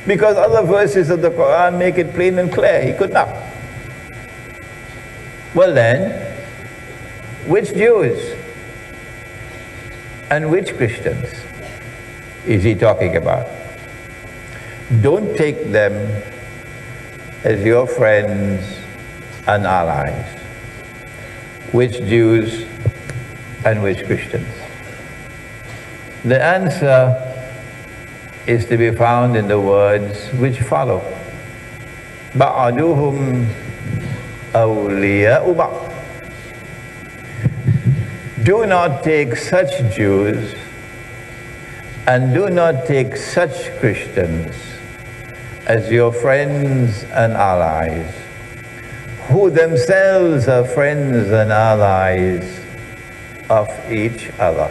Speaker 6: Because other verses of the Quran make it plain and clear. He could not. Well then, which Jews and which Christians is He talking about? Don't take them as your friends and allies. Which Jews and which Christians? The answer is to be found in the words which follow. Ba'aduhum awliya'u ba'd. Do not take such Jews and do not take such Christians as your friends and allies, who themselves are friends and allies of each other.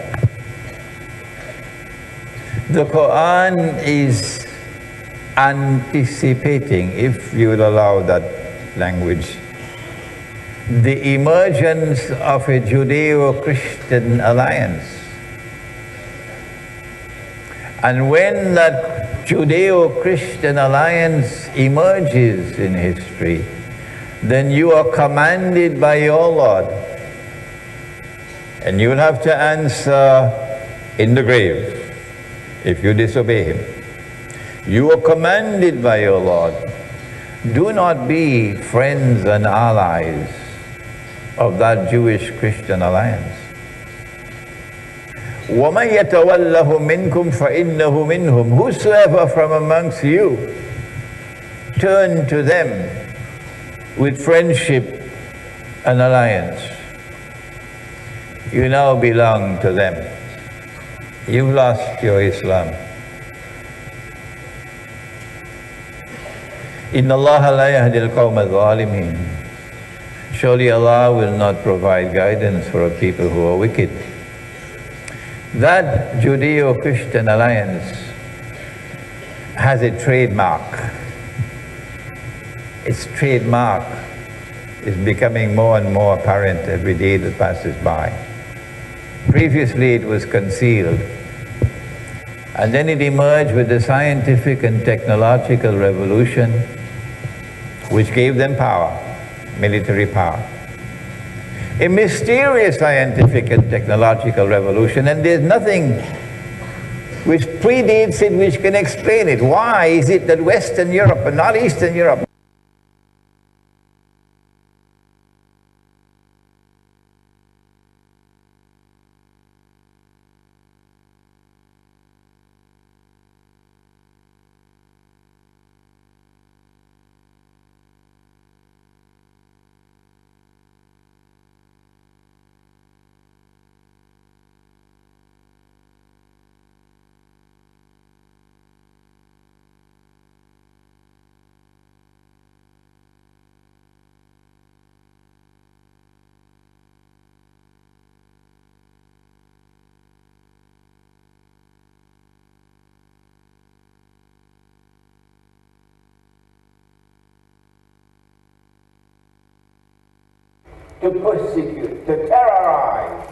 Speaker 6: The Quran is anticipating, if you will allow that language, the emergence of a Judeo-Christian alliance. And when that Judeo-Christian alliance emerges in history, then you are commanded by your Lord, and you will have to answer in the grave if you disobey Him. You are commanded by your Lord, do not be friends and allies of that Jewish-Christian alliance. وَمَنْ يَتَوَلَّهُ مِنْكُمْ فَإِنَّهُ مِنْهُمْ. Whosoever from amongst you turn to them with friendship and alliance, you now belong to them. You've lost your Islam. Inna Allah la yahdi al-qawm al-zalimin. Surely Allah will not provide guidance for a people who are wicked. That Judeo-Christian alliance has a trademark. Its trademark is becoming more and more apparent every day that passes by. Previously it was concealed, and then it emerged with the scientific and technological revolution, which gave them power, military power. A mysterious scientific and technological revolution, and there's nothing which predates it which can explain it. Why is it that Western Europe and not Eastern Europe to persecute, to terrorize,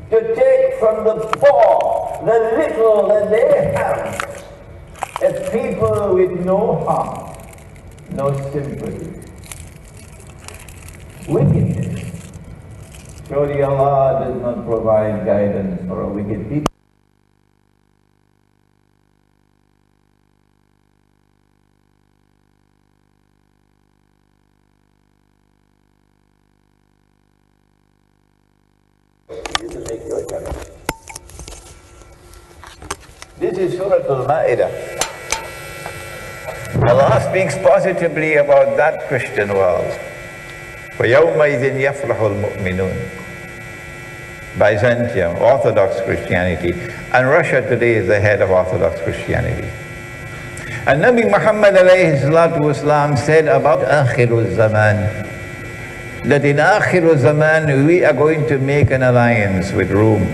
Speaker 6: to take from the poor the little that they have, as people with no heart, no sympathy. Wickedness. Surely Allah does not provide guidance for a wicked people. This is Surah Al-Ma'idah. Allah speaks positively about that Christian world. وَيَوْمَئِذٍ يَفْرَحُ الْمُؤْمِنُونَ. Byzantium, Orthodox Christianity, and Russia today is the head of Orthodox Christianity. And Nabi Muhammad alayhi salatu wasalam said about Akhirul Zaman, that in Akhirul Zaman we are going to make an alliance with Rome,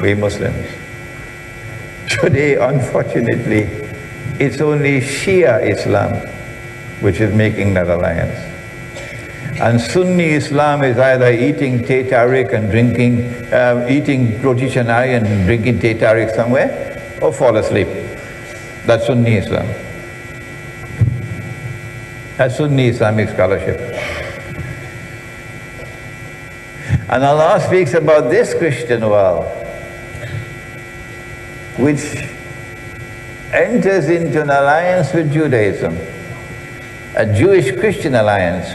Speaker 6: we Muslims. Today, unfortunately, it's only Shia Islam which is making that alliance. And Sunni Islam is either eating Teh Tarik and drinking, eating roti canai and drinking Teh Tarik somewhere, or fall asleep. That's Sunni Islam. That's Sunni Islamic scholarship. And Allah speaks about this Christian world, which enters into an alliance with Judaism, a Jewish-Christian alliance.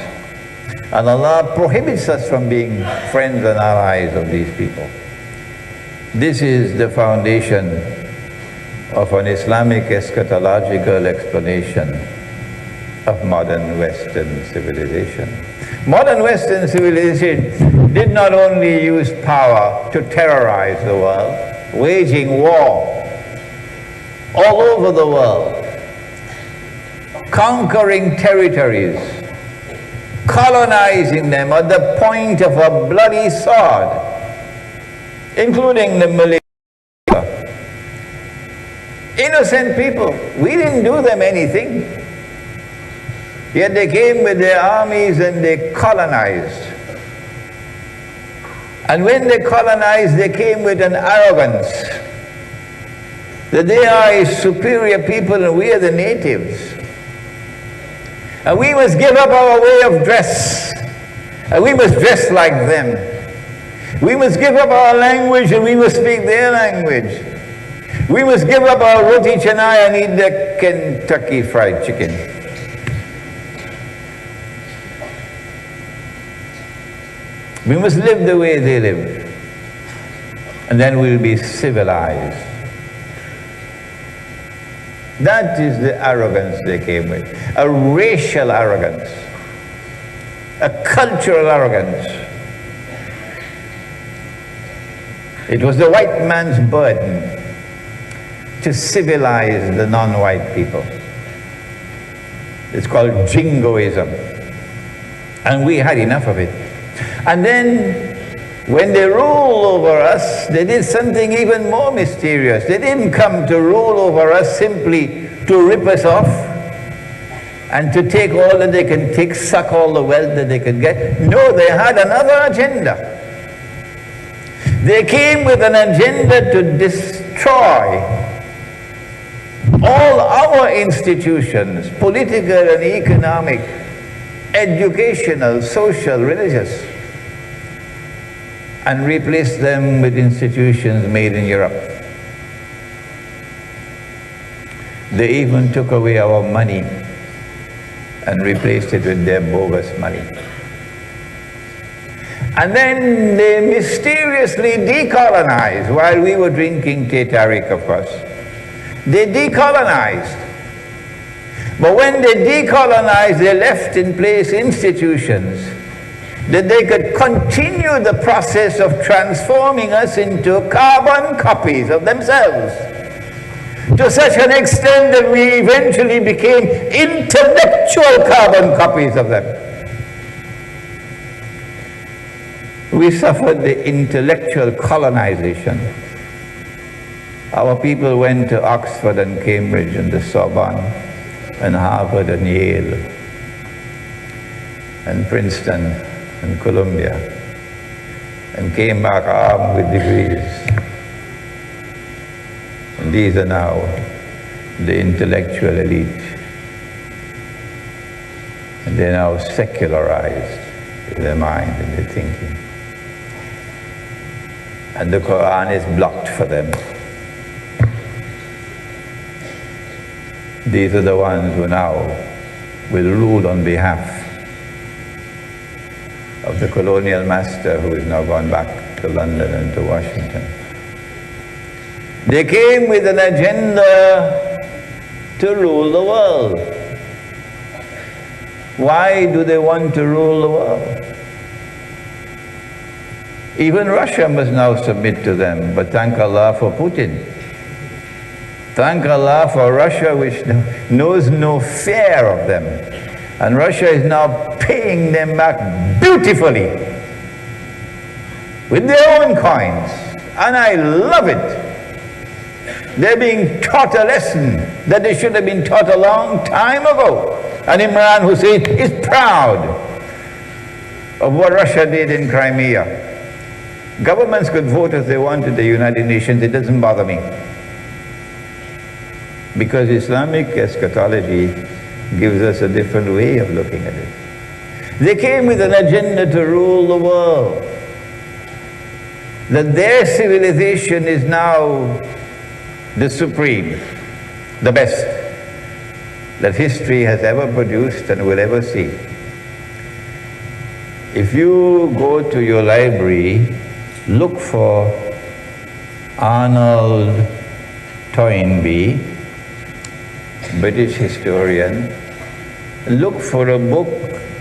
Speaker 6: And Allah prohibits us from being friends and allies of these people. This is the foundation of an Islamic eschatological explanation of modern Western civilization. Modern Western civilization did not only use power to terrorize the world, waging war all over the world, conquering territories, colonizing them at the point of a bloody sword, including the Malay. Innocent people, we didn't do them anything. Yet they came with their armies and they colonized. And when they colonized, they came with an arrogance that they are a superior people and we are the natives. And we must give up our way of dress. And we must dress like them. We must give up our language and we must speak their language. We must give up our roti canai and eat the Kentucky Fried Chicken. We must live the way they live. And then we'll be civilized. That is the arrogance they came with. A racial arrogance. A cultural arrogance. It was the white man's burden to civilize the non-white people. It's called jingoism. And we had enough of it. And then, when they ruled over us, they did something even more mysterious. They didn't come to rule over us simply to rip us off and to take all that they can take, suck all the wealth that they could get. No, they had another agenda. They came with an agenda to destroy all our institutions, political and economic, educational, social, religious, and replace them with institutions made in Europe. They even took away our money and replaced it with their bogus money. And then they mysteriously decolonized while we were drinking Teh Tarik, of course. They decolonized. But when they decolonized, they left in place institutions that they could continue the process of transforming us into carbon copies of themselves, to such an extent that we eventually became intellectual carbon copies of them. We suffered the intellectual colonization. Our people went to Oxford and Cambridge and the Sorbonne and Harvard and Yale. and Princeton and Columbia, and came back armed with degrees. And these are now the intellectual elite. And they're now secularized in their mind and their thinking. And the Quran is blocked for them. These are the ones who now will rule on behalf of the colonial master who has now gone back to London and to Washington. They came with an agenda to rule the world. Why do they want to rule the world? Even Russia must now submit to them, but thank Allah for Putin. Thank Allah for Russia, which knows no fear of them. And Russia is now paying them back beautifully with their own coins. And I love it. They're being taught a lesson that they should have been taught a long time ago. And Imran Hosein is proud of what Russia did in Crimea. Governments could vote as they want at the United Nations, it doesn't bother me. Because Islamic eschatology gives us a different way of looking at it. They came with an agenda to rule the world. That their civilization is now the supreme, the best that history has ever produced and will ever see. If you go to your library, look for Arnold Toynbee, British historian. Look for a book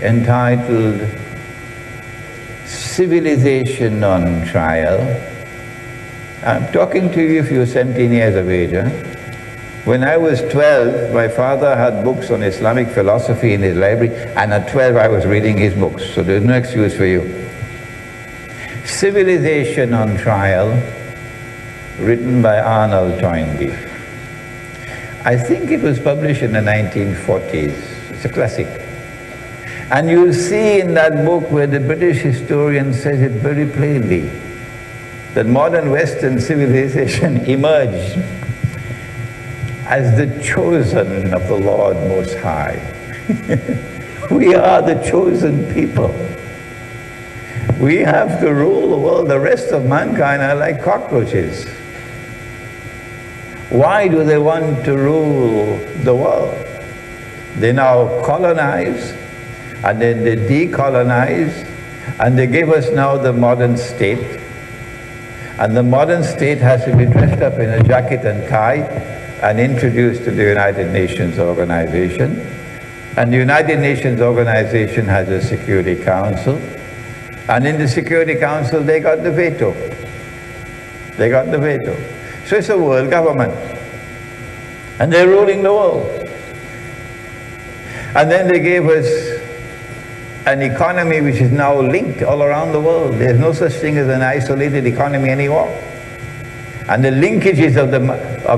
Speaker 6: entitled Civilization on Trial. I'm talking to you if you're 17 years of age. When I was 12, my father had books on Islamic philosophy in his library, and at 12 I was reading his books, so there's no excuse for you. Civilization on Trial, written by Arnold Toynbee. I think it was published in the 1940s. It's a classic. And you'll see in that book where the British historian says it very plainly, that modern Western civilization emerged as the chosen of the Lord Most High. We are the chosen people. We have to rule the world. The rest of mankind are like cockroaches. Why do they want to rule the world? They now colonize, and then they decolonize, and they give us now the modern state. And the modern state has to be dressed up in a jacket and tie and introduced to the United Nations Organization. And the United Nations Organization has a Security Council. And in the Security Council, they got the veto. They got the veto. So it's a world government. And they're ruling the world. And then they gave us an economy which is now linked all around the world. There's no such thing as an isolated economy anymore. And the linkages of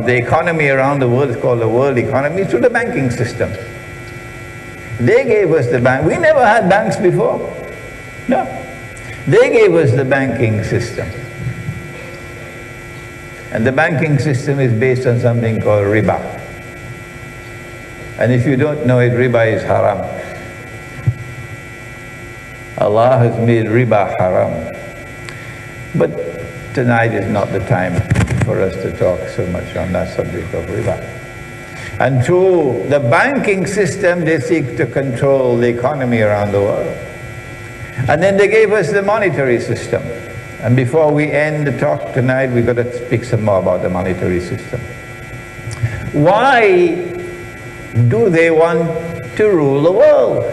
Speaker 6: the economy around the world is called the world economy through the banking system. They gave us the bank. We never had banks before. No. They gave us the banking system. And the banking system is based on something called riba. And if you don't know it, riba is haram. Allah has made riba haram. But tonight is not the time for us to talk so much on that subject of riba. And through the banking system, they seek to control the economy around the world. And then they gave us the monetary system. And before we end the talk tonight, we've got to speak some more about the monetary system. Why do they want to rule the world?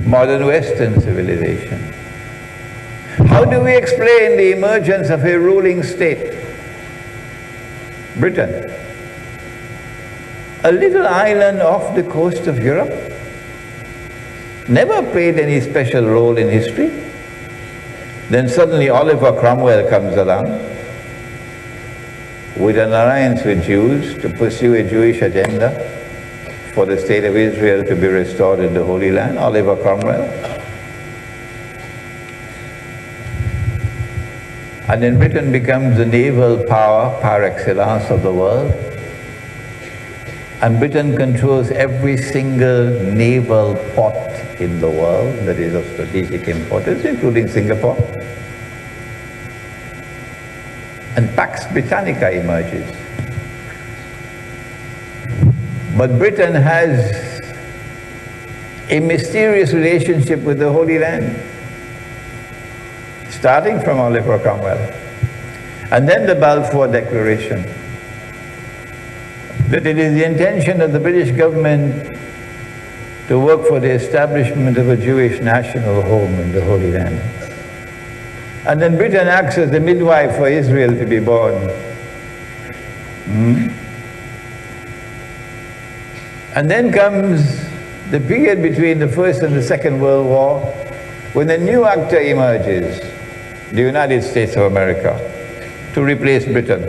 Speaker 6: Modern Western civilization. How do we explain the emergence of a ruling state? Britain. A little island off the coast of Europe. Never played any special role in history. Then suddenly Oliver Cromwell comes along with an alliance with Jews to pursue a Jewish agenda for the state of Israel to be restored in the Holy Land, Oliver Cromwell. And then Britain becomes the naval power par excellence of the world. And Britain controls every single naval port in the world that is of strategic importance, including Singapore. And Pax Britannica emerges. But Britain has a mysterious relationship with the Holy Land, starting from Oliver Cromwell. And then the Balfour Declaration, that it is the intention of the British government to work for the establishment of a Jewish national home in the Holy Land. And then Britain acts as the midwife for Israel to be born. And then comes the period between the First and the Second World War, when a new actor emerges, the United States of America, to replace Britain.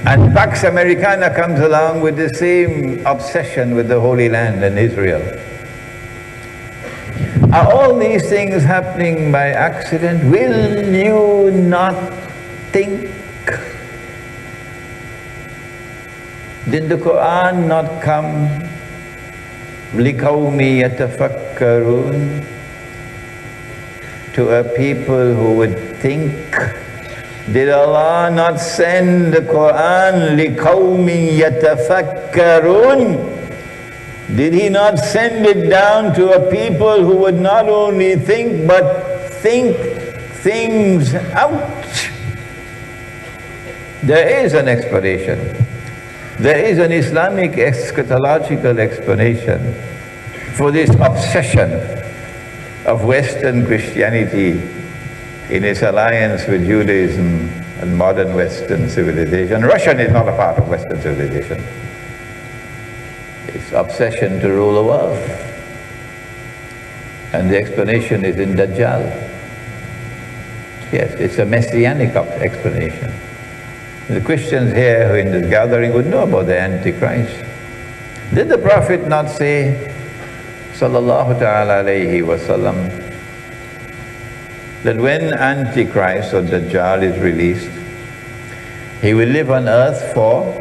Speaker 6: And Pax Americana comes along with the same obsession with the Holy Land and Israel. Are all these things happening by accident? Will you not think? Did the Quran not come لِقَوْمِ يَتَفَكَّرُونَ, to a people who would think? Did Allah not send the Quran لِقَوْمِ يَتَفَكَّرُونَ? Did He not send it down to a people who would not only think, but think things out? There is an explanation. There is an Islamic eschatological explanation for this obsession of Western Christianity in its alliance with Judaism and modern Western civilization. Russia is not a part of Western civilization. Its obsession to rule the world. And the explanation is in Dajjal. Yes, it's a messianic explanation. The Christians here who in this gathering would know about the Antichrist. Did the Prophet not say, sallallahu ta'ala alayhi wa sallam, that when Antichrist or Dajjal is released, he will live on earth for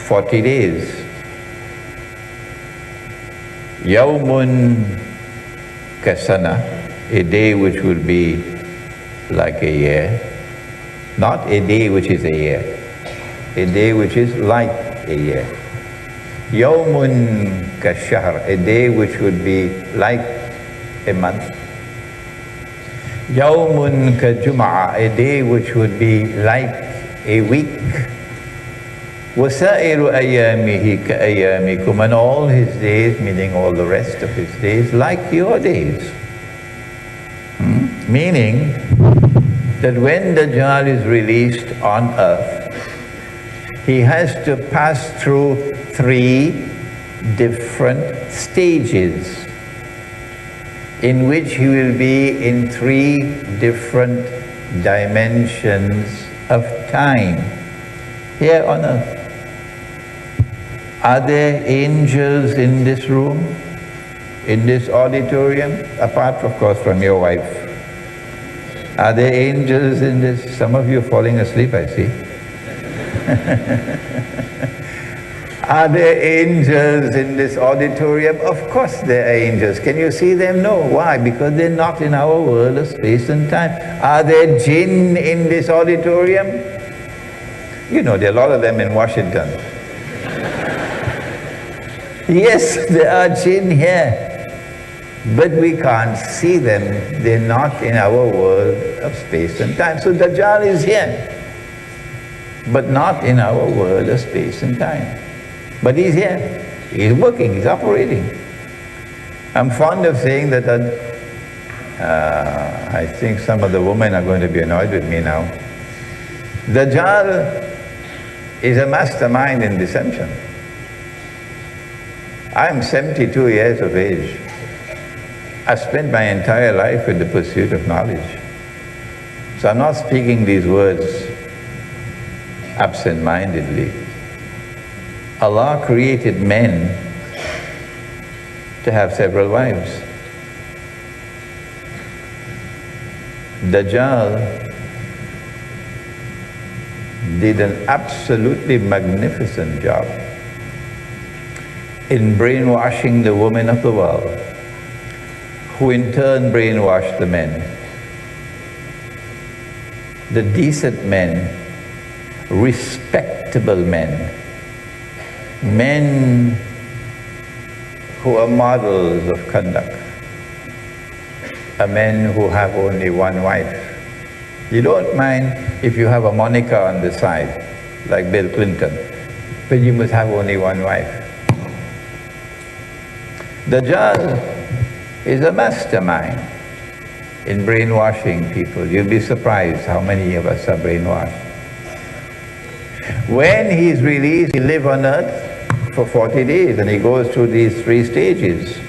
Speaker 6: 40 days. Yawmun kasana, a day which will be like a year, not a day which is a year, a day which is like a year. Yawmun kashahr, a day which would be like a month. Yawmun kajum'a, a day which would be like a week. وَسَائِرُ أَيَّامِهِ كَأَيَّامِكُمْ, and all his days, meaning all the rest of his days, like your days. Meaning that when Dajjal is released on earth, he has to pass through 3 different stages in which he will be in 3 different dimensions of time here on earth. Are there angels in this room, in this auditorium, apart of course from your wife? Are there angels in this? Some of you are falling asleep, I see. Are there angels in this auditorium? Of course there are angels. Can you see them? No. Why? Because they're not in our world of space and time. Are there jinn in this auditorium? You know, there are a lot of them in Washington. Yes, there are jinn here, but we can't see them. They're not in our world of space and time. So Dajjal is here, but not in our world of space and time. But he's here, he's working, he's operating. I'm fond of saying that I think some of the women are going to be annoyed with me now. Dajjal is a mastermind in deception. I'm 72 years of age. I've spent my entire life in the pursuit of knowledge. So I'm not speaking these words absent-mindedly. Allah created men to have several wives. Dajjal did an absolutely magnificent job in brainwashing the women of the world, who in turn brainwashed the men. The decent men, respectable men, men who are models of conduct, are men who have only one wife. You don't mind if you have a moniker on the side, like Bill Clinton, but you must have only one wife. Dajjal is a mastermind in brainwashing people. You'll be surprised how many of us are brainwashed. When he's released, he lives on earth for 40 days and he goes through these 3 stages.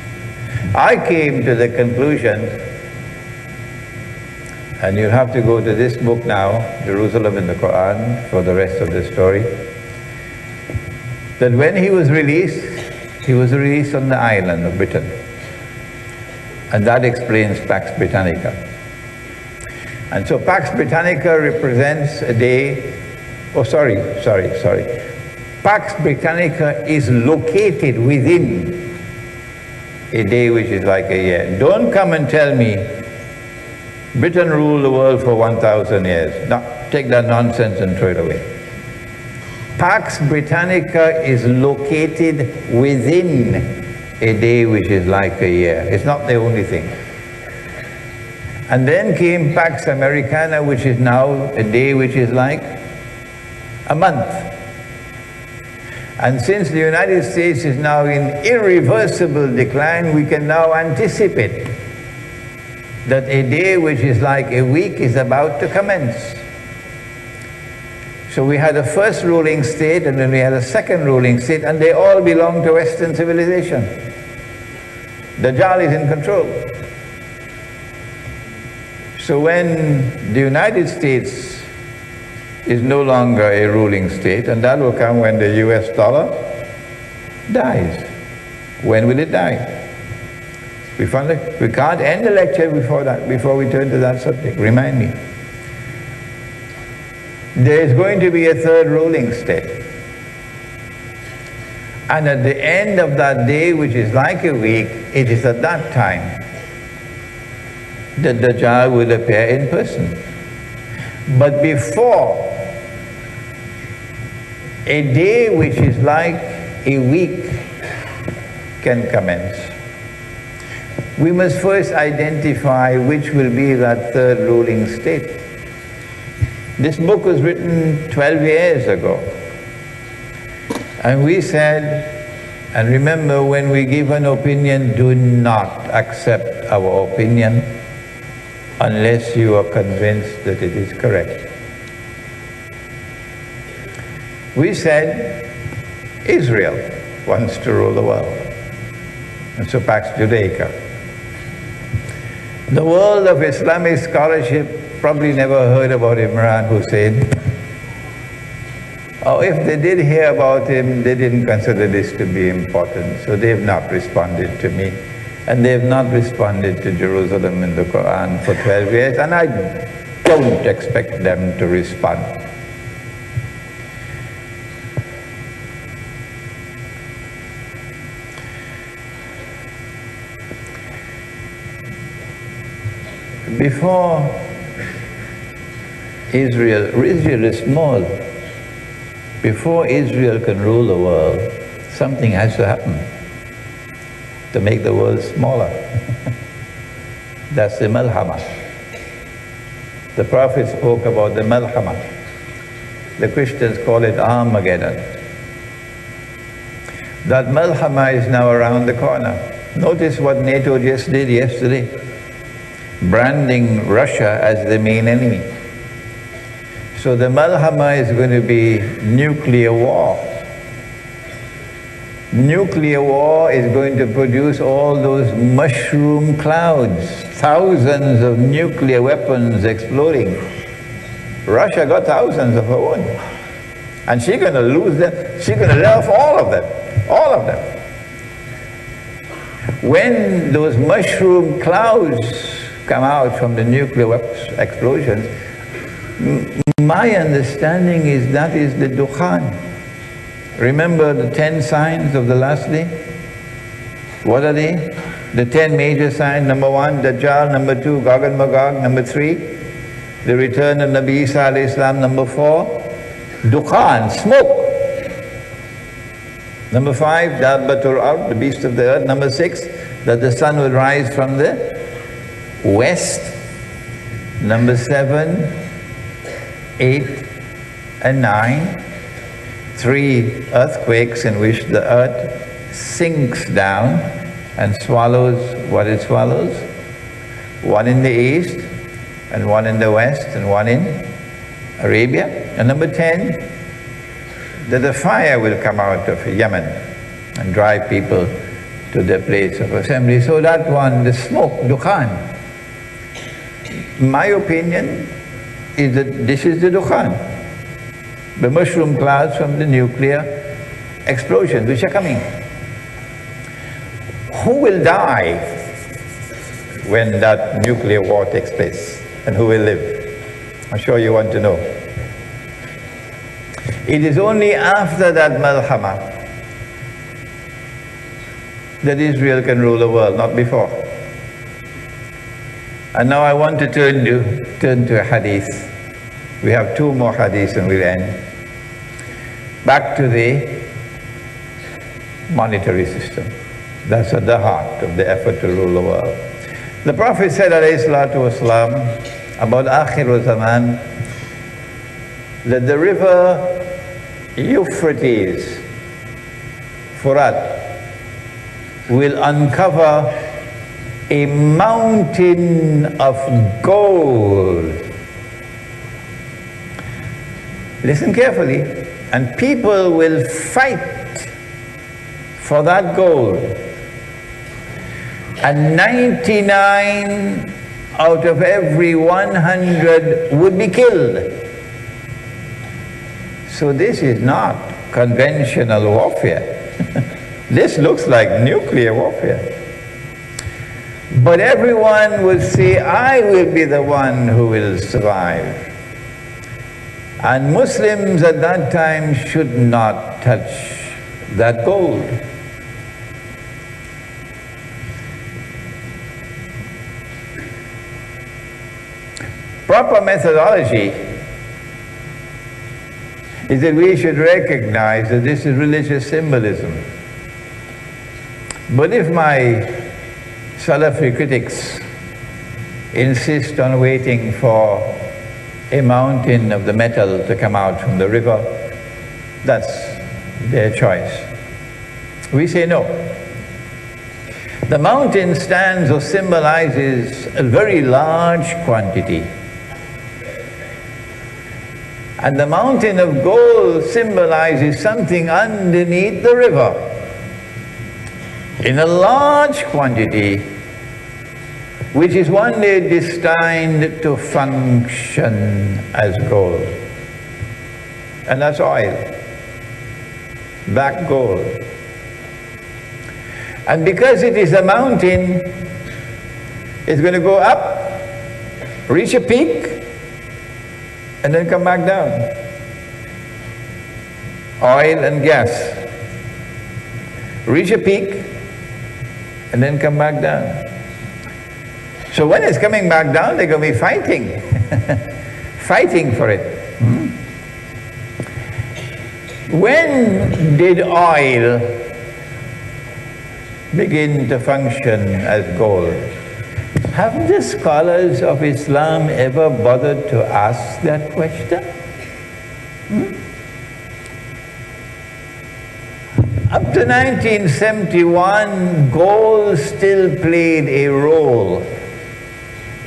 Speaker 6: I came to the conclusion, and you'll have to go to this book now, Jerusalem in the Quran, for the rest of the story, that when he was released on the island of Britain. And that explains Pax Britannica. And so Pax Britannica represents a day, Pax Britannica is located within a day which is like a year. Don't come and tell me Britain ruled the world for 1,000 years. No, take that nonsense and throw it away. Pax Britannica is located within a day which is like a year. It's not the only thing. And then came Pax Americana, which is now a day which is like a month. And since the United States is now in irreversible decline, we can now anticipate that a day which is like a week is about to commence. So we had a first ruling state, and then we had a second ruling state, and they all belong to Western civilization. Dajjal is in control. So when the United States is no longer a ruling state, and that will come when the US dollar dies. When will it die? We can't end the lecture before we turn to that subject. Remind me. There is going to be a third ruling state. And at the end of that day, which is like a week, it is at that time that Dajjal will appear in person. But before a day which is like a week can commence, we must first identify which will be that third ruling state. This book was written 12 years ago. And we said, and remember, when we give an opinion, do not accept our opinion unless you are convinced that it is correct. We said, Israel wants to rule the world. And so Pax Judaica. The world of Islamic scholarship probably never heard about Imran Hosein. Or if they did hear about him, they didn't consider this to be important. So they've not responded to me. And they've not responded to Jerusalem in the Quran for 12 years. And I don't expect them to respond. Before Israel is small. Before Israel can rule the world, something has to happen to make the world smaller. That's the Malhama. The Prophet spoke about the Malhama. The Christians call it Armageddon. That Malhama is now around the corner. Notice what NATO just did yesterday, branding Russia as the main enemy. So the Malhama is going to be nuclear war. Nuclear war is going to produce all those mushroom clouds, thousands of nuclear weapons exploding. Russia got thousands of her own. And she's going to lose them. She's going to lay off all of them. All of them. When those mushroom clouds come out from the nuclear explosions, my understanding is that is the Dukhan. Remember the 10 signs of the last day? What are they? The 10 major signs. Number 1, Dajjal. Number 2, Gog and Magog. Number 3, the return of Nabi Isa alayhi salam. Number 4, Dukhan, smoke. Number 5, Dabbatul Ard, the beast of the earth. Number 6, that the sun will rise from the west. Number 7, 8 and 9, 3 earthquakes in which the earth sinks down and swallows what it swallows. 1 in the east, and 1 in the west, and 1 in Arabia. And number 10, that the fire will come out of Yemen and drive people to their place of assembly. So that one, the smoke, Dukhan. My opinion is that this is the Dukhan, the mushroom clouds from the nuclear explosions which are coming. Who will die when that nuclear war takes place, and who will live? I'm sure you want to know. It is only after that malhama that Israel can rule the world, not before. And now I want to turn to a hadith. We have 2 more hadiths and we'll end. Back to the monetary system. That's at the heart of the effort to rule the world. The Prophet said, alayhi salatu wasalam, about Akhir Zaman, that the river Euphrates, Furat, will uncover a mountain of gold. Listen carefully, and people will fight for that gold. And 99 out of every 100 would be killed. So this is not conventional warfare. This looks like nuclear warfare. But everyone would say, I will be the one who will survive. And Muslims at that time should not touch that gold. Proper methodology is that we should recognize that this is religious symbolism. But if my Salafi critics insist on waiting for a mountain of the metal to come out from the river, that's their choice. We say no. The mountain stands or symbolizes a very large quantity. And the mountain of gold symbolizes something underneath the river in a large quantity, which is one day destined to function as gold. And that's oil, black gold. And because it is a mountain, it's going to go up, reach a peak, and then come back down. Oil and gas. Reach a peak, and then come back down. So when it's coming back down, they're going to be fighting. Fighting for it. When did oil begin to function as gold? Have the scholars of Islam ever bothered to ask that question? Up to 1971, gold still played a role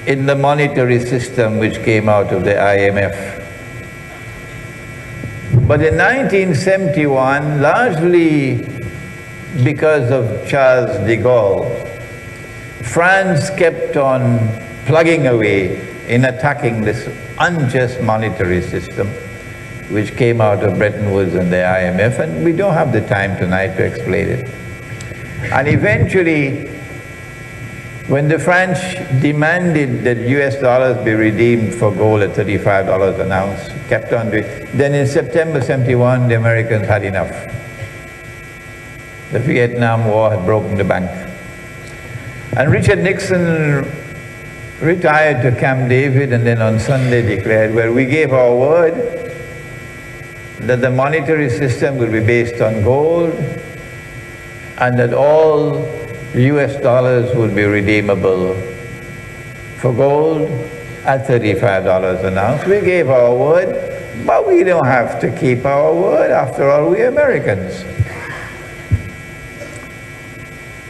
Speaker 6: in the monetary system which came out of the IMF. But in 1971, largely because of Charles de Gaulle, France kept on plugging away in attacking this unjust monetary system. which came out of Bretton Woods and the IMF, and we don't have the time tonight to explain it. And eventually, when the French demanded that US dollars be redeemed for gold at $35 an ounce, kept on doing it. Then in September '71, the Americans had enough. The Vietnam War had broken the bank. And Richard Nixon retired to Camp David and then on Sunday declared, well, we gave our word that the monetary system will be based on gold and that all US dollars would be redeemable for gold at $35 an ounce. We gave our word, but we don't have to keep our word. After all, we're Americans.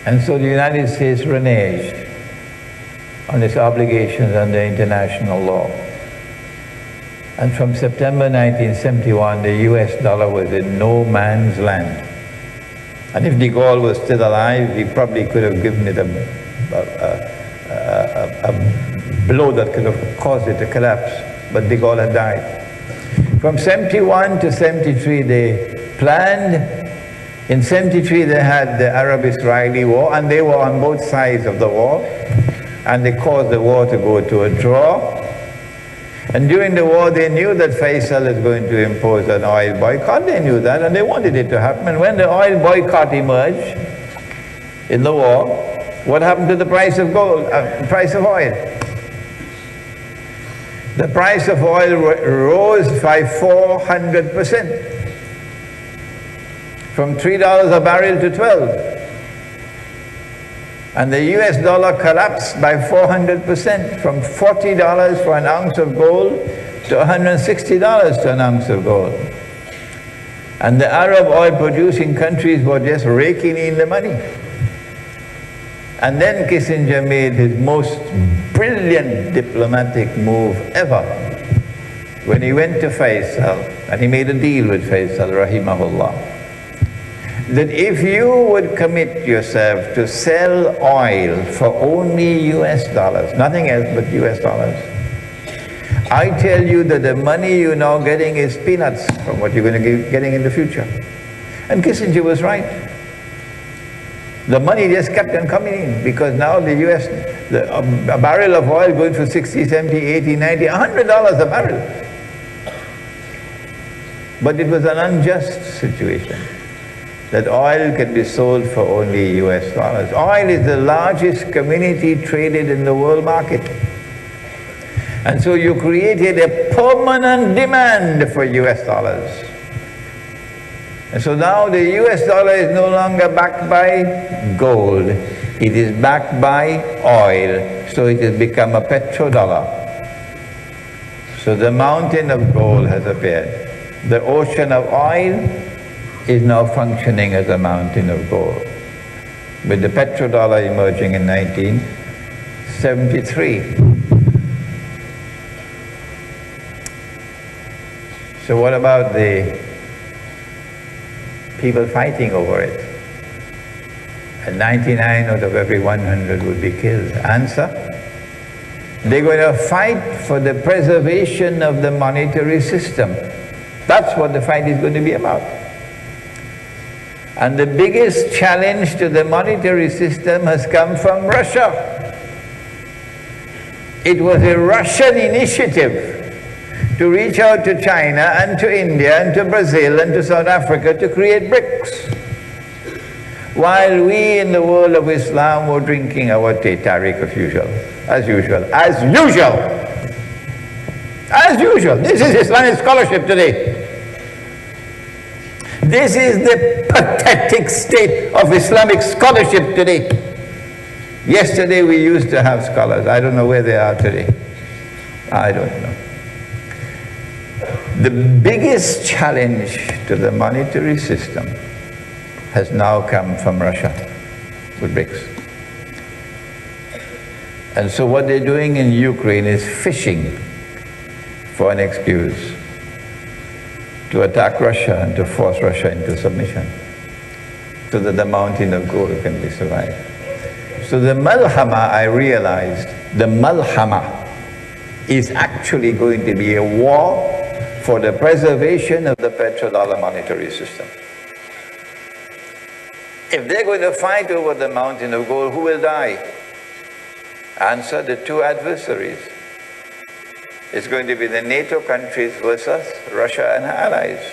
Speaker 6: And so the United States reneged on its obligations under international law. And from September 1971, the US dollar was in no man's land. And if de Gaulle was still alive, he probably could have given it a blow that could have caused it to collapse. But de Gaulle had died. From 71 to 73, they planned. In 73, they had the Arab-Israeli war, and they were on both sides of the war. And they caused the war to go to a draw. And during the war, they knew that Faisal is going to impose an oil boycott. They knew that, and they wanted it to happen. And when the oil boycott emerged in the war, what happened to the price of gold, price of oil? The price of oil rose by 400%, from $3 a barrel to $12. And the US dollar collapsed by 400%, from $40 for an ounce of gold to $160 to an ounce of gold. And the Arab oil producing countries were just raking in the money. And then Kissinger made his most brilliant diplomatic move ever when he went to Faisal, and he made a deal with Faisal, rahimahullah, that if you would commit yourself to sell oil for only US dollars, nothing else but US dollars, I tell you that the money you're now getting is peanuts from what you're going to be getting in the future. And Kissinger was right. The money just kept on coming in, because now the US, a barrel of oil going for 60, 70, 80, 90, $100 a barrel. But it was an unjust situation, that oil can be sold for only US dollars. Oil is the largest commodity traded in the world market. And so you created a permanent demand for US dollars. And so now the US dollar is no longer backed by gold. It is backed by oil. So it has become a petrodollar. So the mountain of gold has appeared. The ocean of oil is now functioning as a mountain of gold, with the petrodollar emerging in 1973. So what about the people fighting over it? And 99 out of every 100 would be killed. Answer? They're going to fight for the preservation of the monetary system. That's what the fight is going to be about. And the biggest challenge to the monetary system has come from Russia. It was a Russian initiative to reach out to China and to India and to Brazil and to South Africa to create BRICS, while we in the world of Islam were drinking our Teh Tarik as usual. This is Islamic scholarship today. This is the pathetic state of Islamic scholarship today. Yesterday we used to have scholars. I don't know where they are today. I don't know. The biggest challenge to the monetary system has now come from Russia with BRICS. And so what they're doing in Ukraine is fishing for an excuse to attack Russia and to force Russia into submission, so that the mountain of gold can be survived. So the malhama, I realized, the malhama is actually going to be a war for the preservation of the petrodollar monetary system. If they're going to fight over the mountain of gold, who will die? Answer, the two adversaries. It's going to be the NATO countries versus Russia and her allies.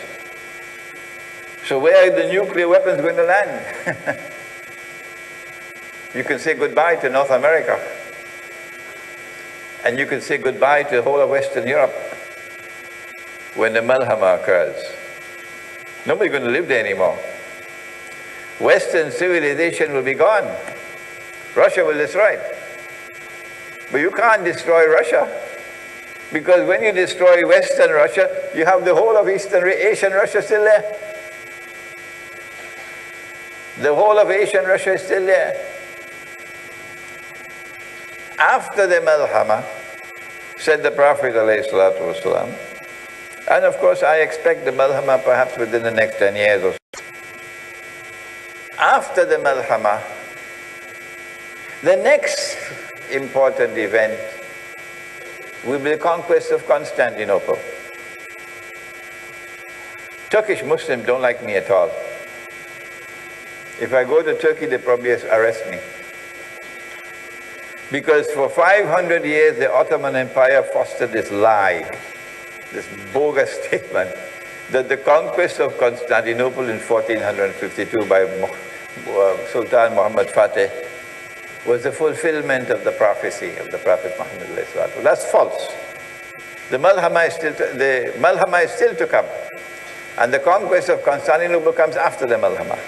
Speaker 6: So where are the nuclear weapons going to land? You can say goodbye to North America. And you can say goodbye to the whole of Western Europe when the Malhama occurs. Nobody's going to live there anymore. Western civilization will be gone. Russia will destroy it. But you can't destroy Russia, because when you destroy Western Russia, you have the whole of Asian Russia still there. The whole of Asian Russia is still there. After the Malhama, said the Prophet ﷺ, and of course I expect the Malhama perhaps within the next 10 years or so. After the Malhama, the next important event will be the conquest of Constantinople. Turkish Muslims don't like me at all. If I go to Turkey, they probably arrest me. Because for 500 years, the Ottoman Empire fostered this lie, this bogus statement, that the conquest of Constantinople in 1452 by Sultan Muhammad Fateh was the fulfillment of the prophecy of the Prophet Muhammad. That's false. The Malhama is still to come. And the conquest of Constantinople comes after the Malhama.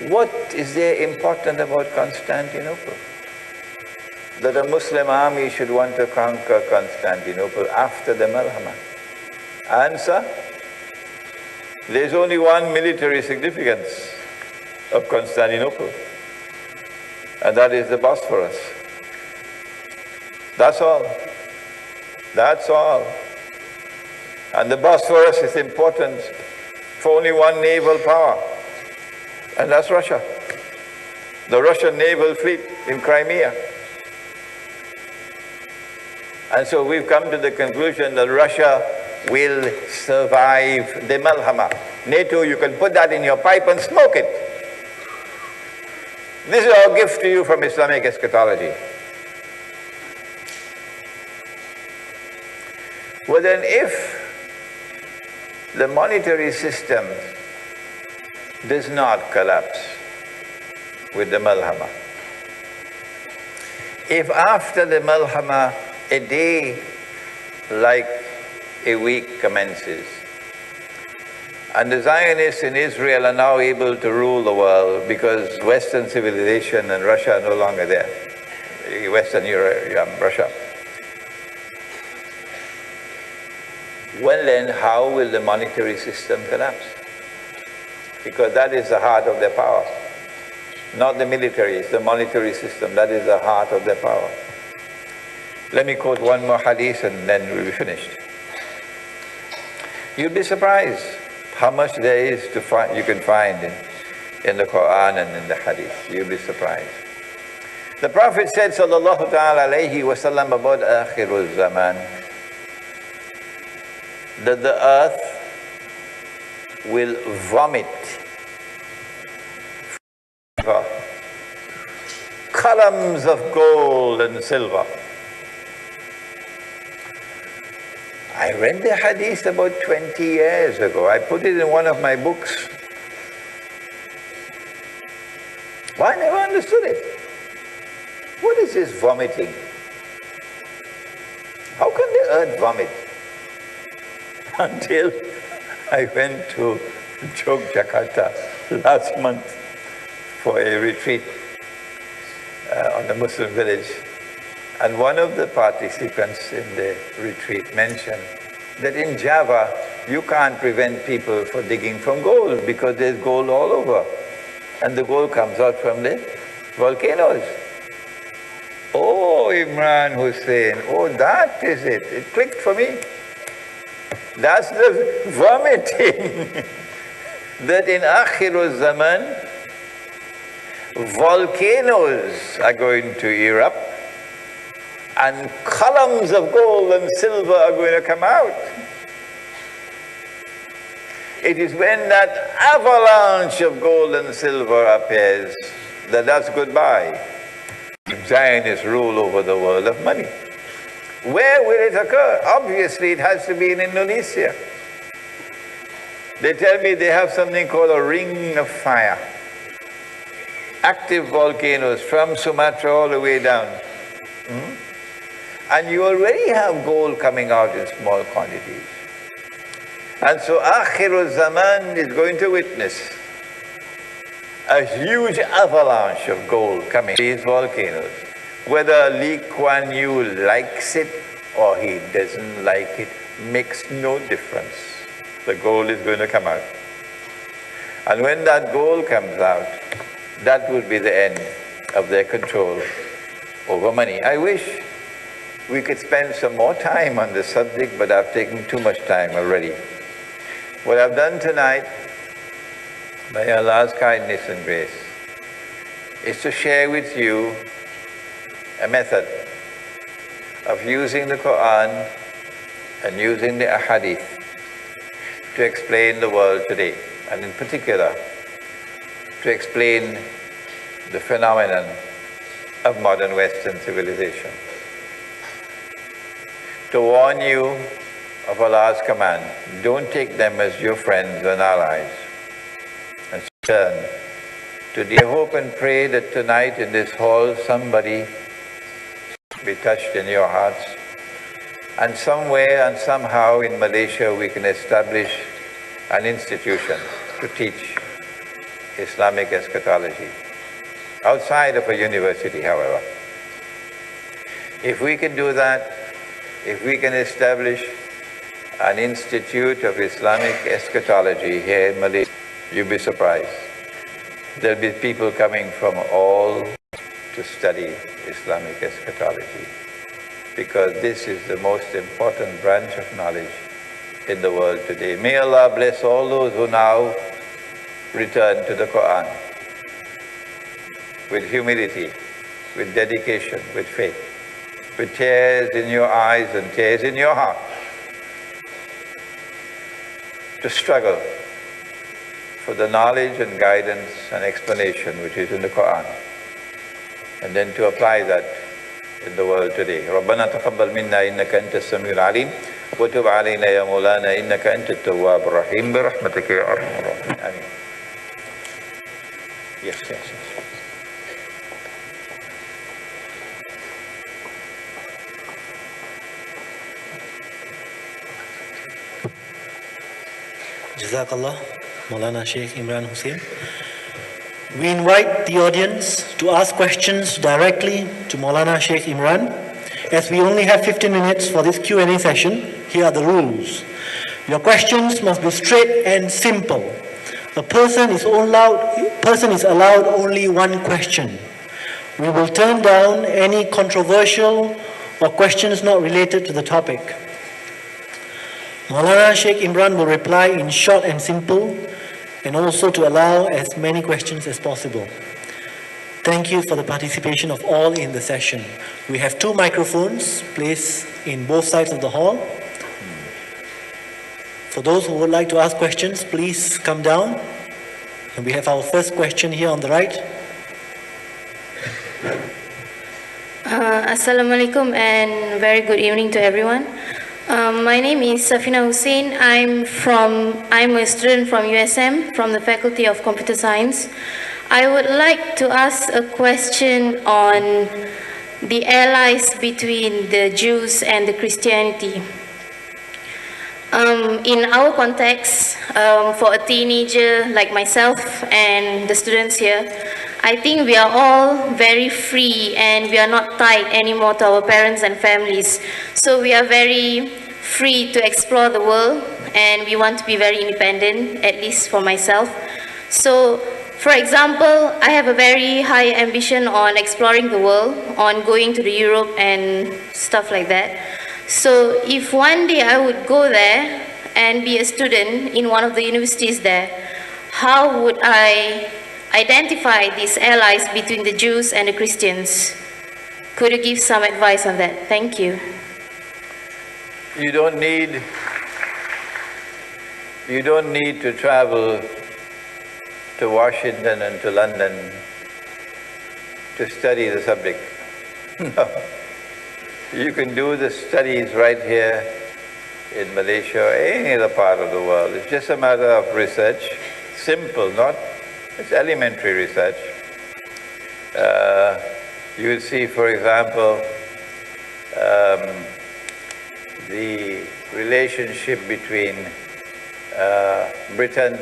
Speaker 6: What is there important about Constantinople? That a Muslim army should want to conquer Constantinople after the Malhama? Answer, there's only one military significance of Constantinople, and that is the Bosphorus. That's all. That's all. And the Bosphorus is important for only one naval power, and that's Russia. The Russian naval fleet in Crimea. And so we've come to the conclusion that Russia will survive the Malhama. NATO, you can put that in your pipe and smoke it. This is our gift to you from Islamic eschatology. Well then, if the monetary system does not collapse with the Malhama, if after the Malhama a day like a week commences, and the Zionists in Israel are now able to rule the world because Western civilization and Russia are no longer there. Western Europe, Russia. Well then, how will the monetary system collapse? Because that is the heart of their power. Not the military, it's the monetary system. That is the heart of their power. Let me quote one more hadith and then we'll be finished. You'll be surprised how much there is to find, you can find in the Quran and in the hadith. You'll be surprised. The Prophet said, sallallahu ta'ala alayhi wa sallam, about akhirul zaman, that the earth will vomit columns of gold and silver. I read the hadith about 20 years ago. I put it in one of my books. Well, I never understood it. What is this vomiting? How can the earth vomit? Until I went to Jakarta last month for a retreat on the Muslim village. And one of the participants in the retreat mentioned that in Java, you can't prevent people from digging from gold because there's gold all over. And the gold comes out from the volcanoes. Oh, Imran, Hosein, oh, that is it. It clicked for me. That's the vomiting. That in Akhirul Zaman, volcanoes are going to erupt
Speaker 3: and columns of gold and silver are going to come out. It is when that avalanche of gold and silver appears that that's goodbye. Zionists rule over the world of money. Where will it occur? Obviously, it has to be in Indonesia. They tell me they have something called a ring of fire. Active volcanoes from Sumatra all the way down. And you already have gold coming out in small quantities. And so Akhirul Zaman is going to witness a huge avalanche of gold coming from these volcanoes. Whether Lee Kuan Yew likes it or he doesn't like it makes no difference. The gold is going to come out. And when that gold comes out, that will be the end of their control over money. I wish we could spend some more time on this subject, but I've taken too much time already. What I've done tonight, by Allah's kindness and grace, is to share with you a method of using the Quran and using the Ahadith to explain the world today, and in particular, to explain the phenomenon of modern Western civilization. To warn you of Allah's command, don't take them as your friends and allies, and turn to the hope and pray that tonight in this hall somebody be touched in your hearts, and somewhere and somehow in Malaysia we can establish an institution to teach Islamic eschatology, outside of a university, however. If we can do that, if we can establish an institute of Islamic eschatology here in Malaysia, you'll be surprised. There'll be people coming from all to study Islamic eschatology, because this is the most important branch of knowledge in the world today. May Allah bless all those who now return to the Quran with humility, with dedication, with faith, with tears in your eyes and tears in your heart, to struggle for the knowledge and guidance and explanation which is in the Quran, and then to apply that in the world today. رَبَّنَا تَقَبَّلْ مِنَّا إِنَّكَ أَنْتَ السَّمِيعُ الْعَلِيمُ وَتُبْ عَلَيْنَا يَا مَوْلَانَا إِنَّكَ أَنْتَ التَّوَّابُ الرَّحِيمُ بِرَحْمَتِكَ يَا أَرْحَمَ الرَّاحِمِينَ. Ameen. Yes.
Speaker 7: Jazakallah, Maulana Sheikh Imran Hosein. We invite the audience to ask questions directly to Maulana Sheikh Imran. As we only have 15 minutes for this Q&A session, here are the rules. Your questions must be straight and simple. A person is allowed only one question. We will turn down any controversial or questions not related to the topic. Maulana Sheikh Imran will reply in short and simple, and also to allow as many questions as possible. Thank you for the participation of all in the session. We have 2 microphones placed in both sides of the hall. For those who would like to ask questions, please come down. And we have our first question here on the right.
Speaker 8: Assalamualaikum and very good evening to everyone. My name is Safina Hosein. I'm a student from USM, from the Faculty of Computer Science. I would like to ask a question on the allies between the Jews and the Christianity. In our context, for a teenager like myself and the students here, I think we are all very free and we are not tied anymore to our parents and families. So we are very free to explore the world and we want to be very independent, at least for myself. So, for example, I have a very high ambition on exploring the world, on going to the Europe and stuff like that. So if one day I would go there and be a student in one of the universities there, how would I identify these allies between the Jews and the Christians? Could you give some advice on that? Thank you.
Speaker 3: You don't need to travel to Washington and to London to study the subject. No. You can do the studies right here in Malaysia or any other part of the world. It's just a matter of research. Simple, it's elementary research. You will see, for example, the relationship between Britain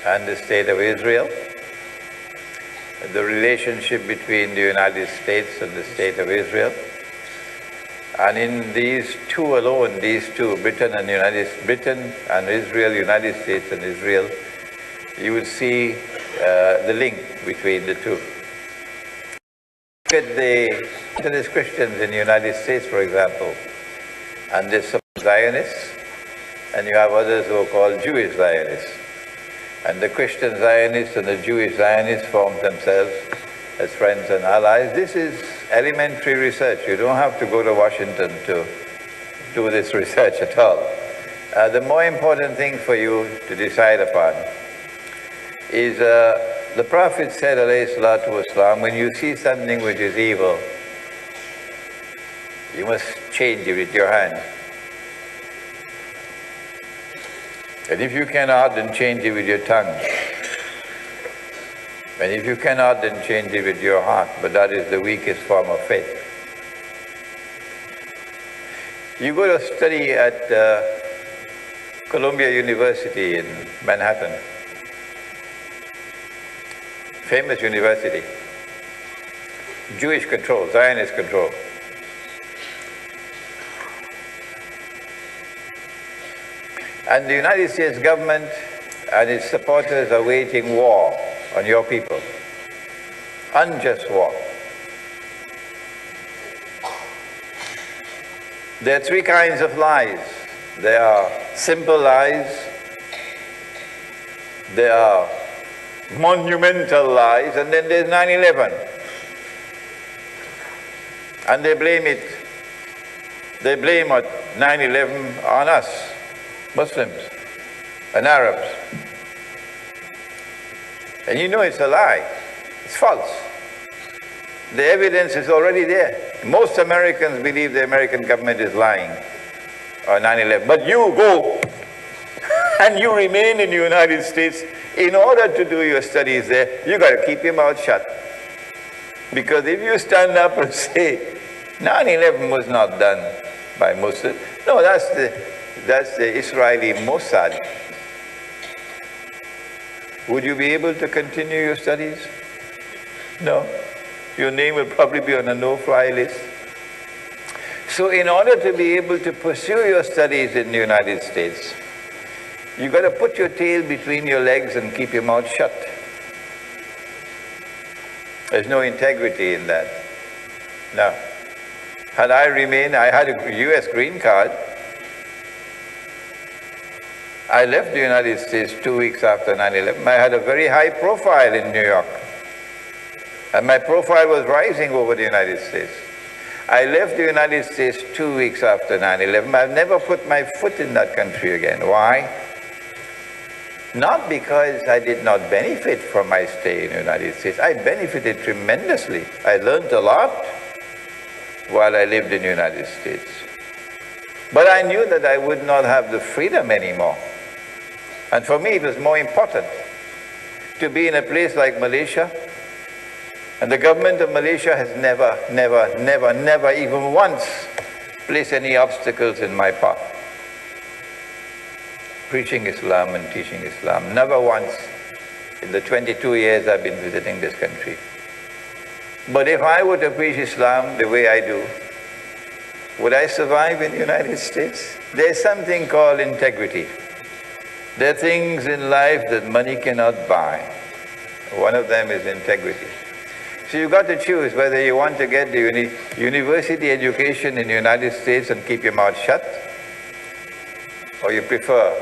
Speaker 3: and the State of Israel, the relationship between the United States and the State of Israel. And in these two alone, Britain and Israel, United States and Israel, you will see the link between the two. Look at the Christians in the United States, for example, and there's some Zionists, and you have others who are called Jewish Zionists. And the Christian Zionists and the Jewish Zionists form themselves as friends and allies. This is elementary research. You don't have to go to Washington to do this research at all. The more important thing for you to decide upon is the Prophet said, alayhi salatu wasalam, when you see something which is evil, you must change it with your hand. And if you cannot, then change it with your tongue. And if you cannot, then change it with your heart. But that is the weakest form of faith. You go to study at Columbia University in Manhattan. Famous university. Jewish control, Zionist control. And the United States government and its supporters are waging war on your people. Unjust war. There are three kinds of lies. There are simple lies. There are monumental lies, and then there's 9/11. And they blame 9/11 on us, Muslims and Arabs. And you know it's a lie. It's false. The evidence is already there. Most Americans believe the American government is lying on 9/11. But you go and you remain in the United States. In order to do your studies there, you got to keep your mouth shut. Because if you stand up and say 9/11 was not done by Muslims, no, that's the Israeli Mossad. Would you be able to continue your studies? No. Your name will probably be on a no-fly list. So in order to be able to pursue your studies in the United States, you got to put your tail between your legs and keep your mouth shut. There's no integrity in that. No. Had I remained, I had a U.S. green card. I left the United States 2 weeks after 9/11. I had a very high profile in New York. And my profile was rising over the United States. I left the United States 2 weeks after 9/11. I've never put my foot in that country again. Why? Not because I did not benefit from my stay in the United States. I benefited tremendously. I learned a lot while I lived in the United States. But I knew that I would not have the freedom anymore. And for me, it was more important to be in a place like Malaysia. And the government of Malaysia has never even once placed any obstacles in my path. Preaching Islam and teaching Islam. Never once in the 22 years I've been visiting this country. But if I were to preach Islam the way I do, would I survive in the United States? There's something called integrity. There are things in life that money cannot buy. One of them is integrity. So you've got to choose whether you want to get the university education in the United States and keep your mouth shut, or you prefer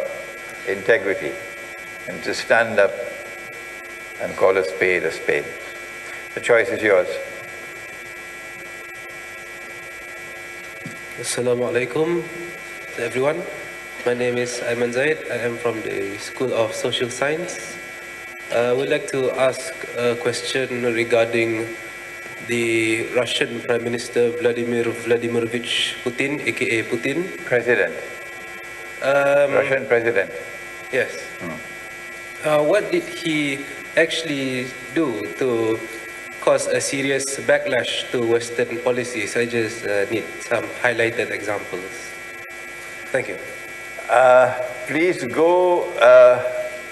Speaker 3: integrity and to stand up and call a spade a spade. The choice is yours.
Speaker 9: Assalamu alaikum to everyone. My name is Ayman Zaid. I am from the School of Social Science. I would like to ask a question regarding the Russian Prime Minister Vladimir Vladimirovich Putin, aka Putin.
Speaker 6: President. Russian president.
Speaker 9: Yes. What did he actually do to cause a serious backlash to Western policies? I just need some highlighted examples. Thank you.
Speaker 6: Please go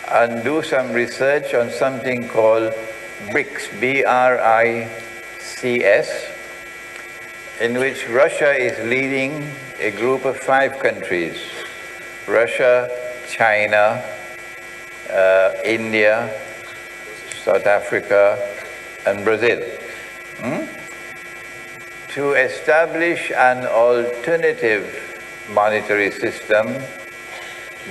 Speaker 6: and do some research on something called BRICS, B-R-I-C-S, in which Russia is leading a group of 5 countries: Russia, China, India, South Africa, and Brazil, to establish an alternative monetary system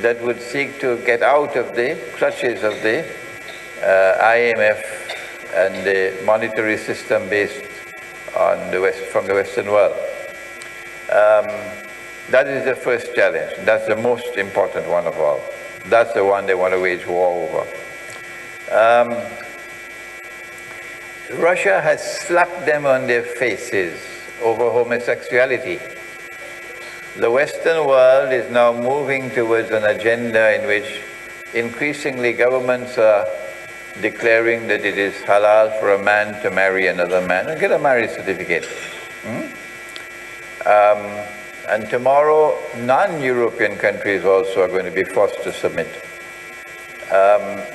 Speaker 6: that would seek to get out of the clutches of the IMF and the monetary system based on from the Western world. That is the first challenge. That's the most important one of all. That's the one they want to wage war over. Russia has slapped them on their faces over homosexuality. The Western world is now moving towards an agenda in which increasingly governments are declaring that it is halal for a man to marry another man and get a marriage certificate. And tomorrow, non-European countries also are going to be forced to submit.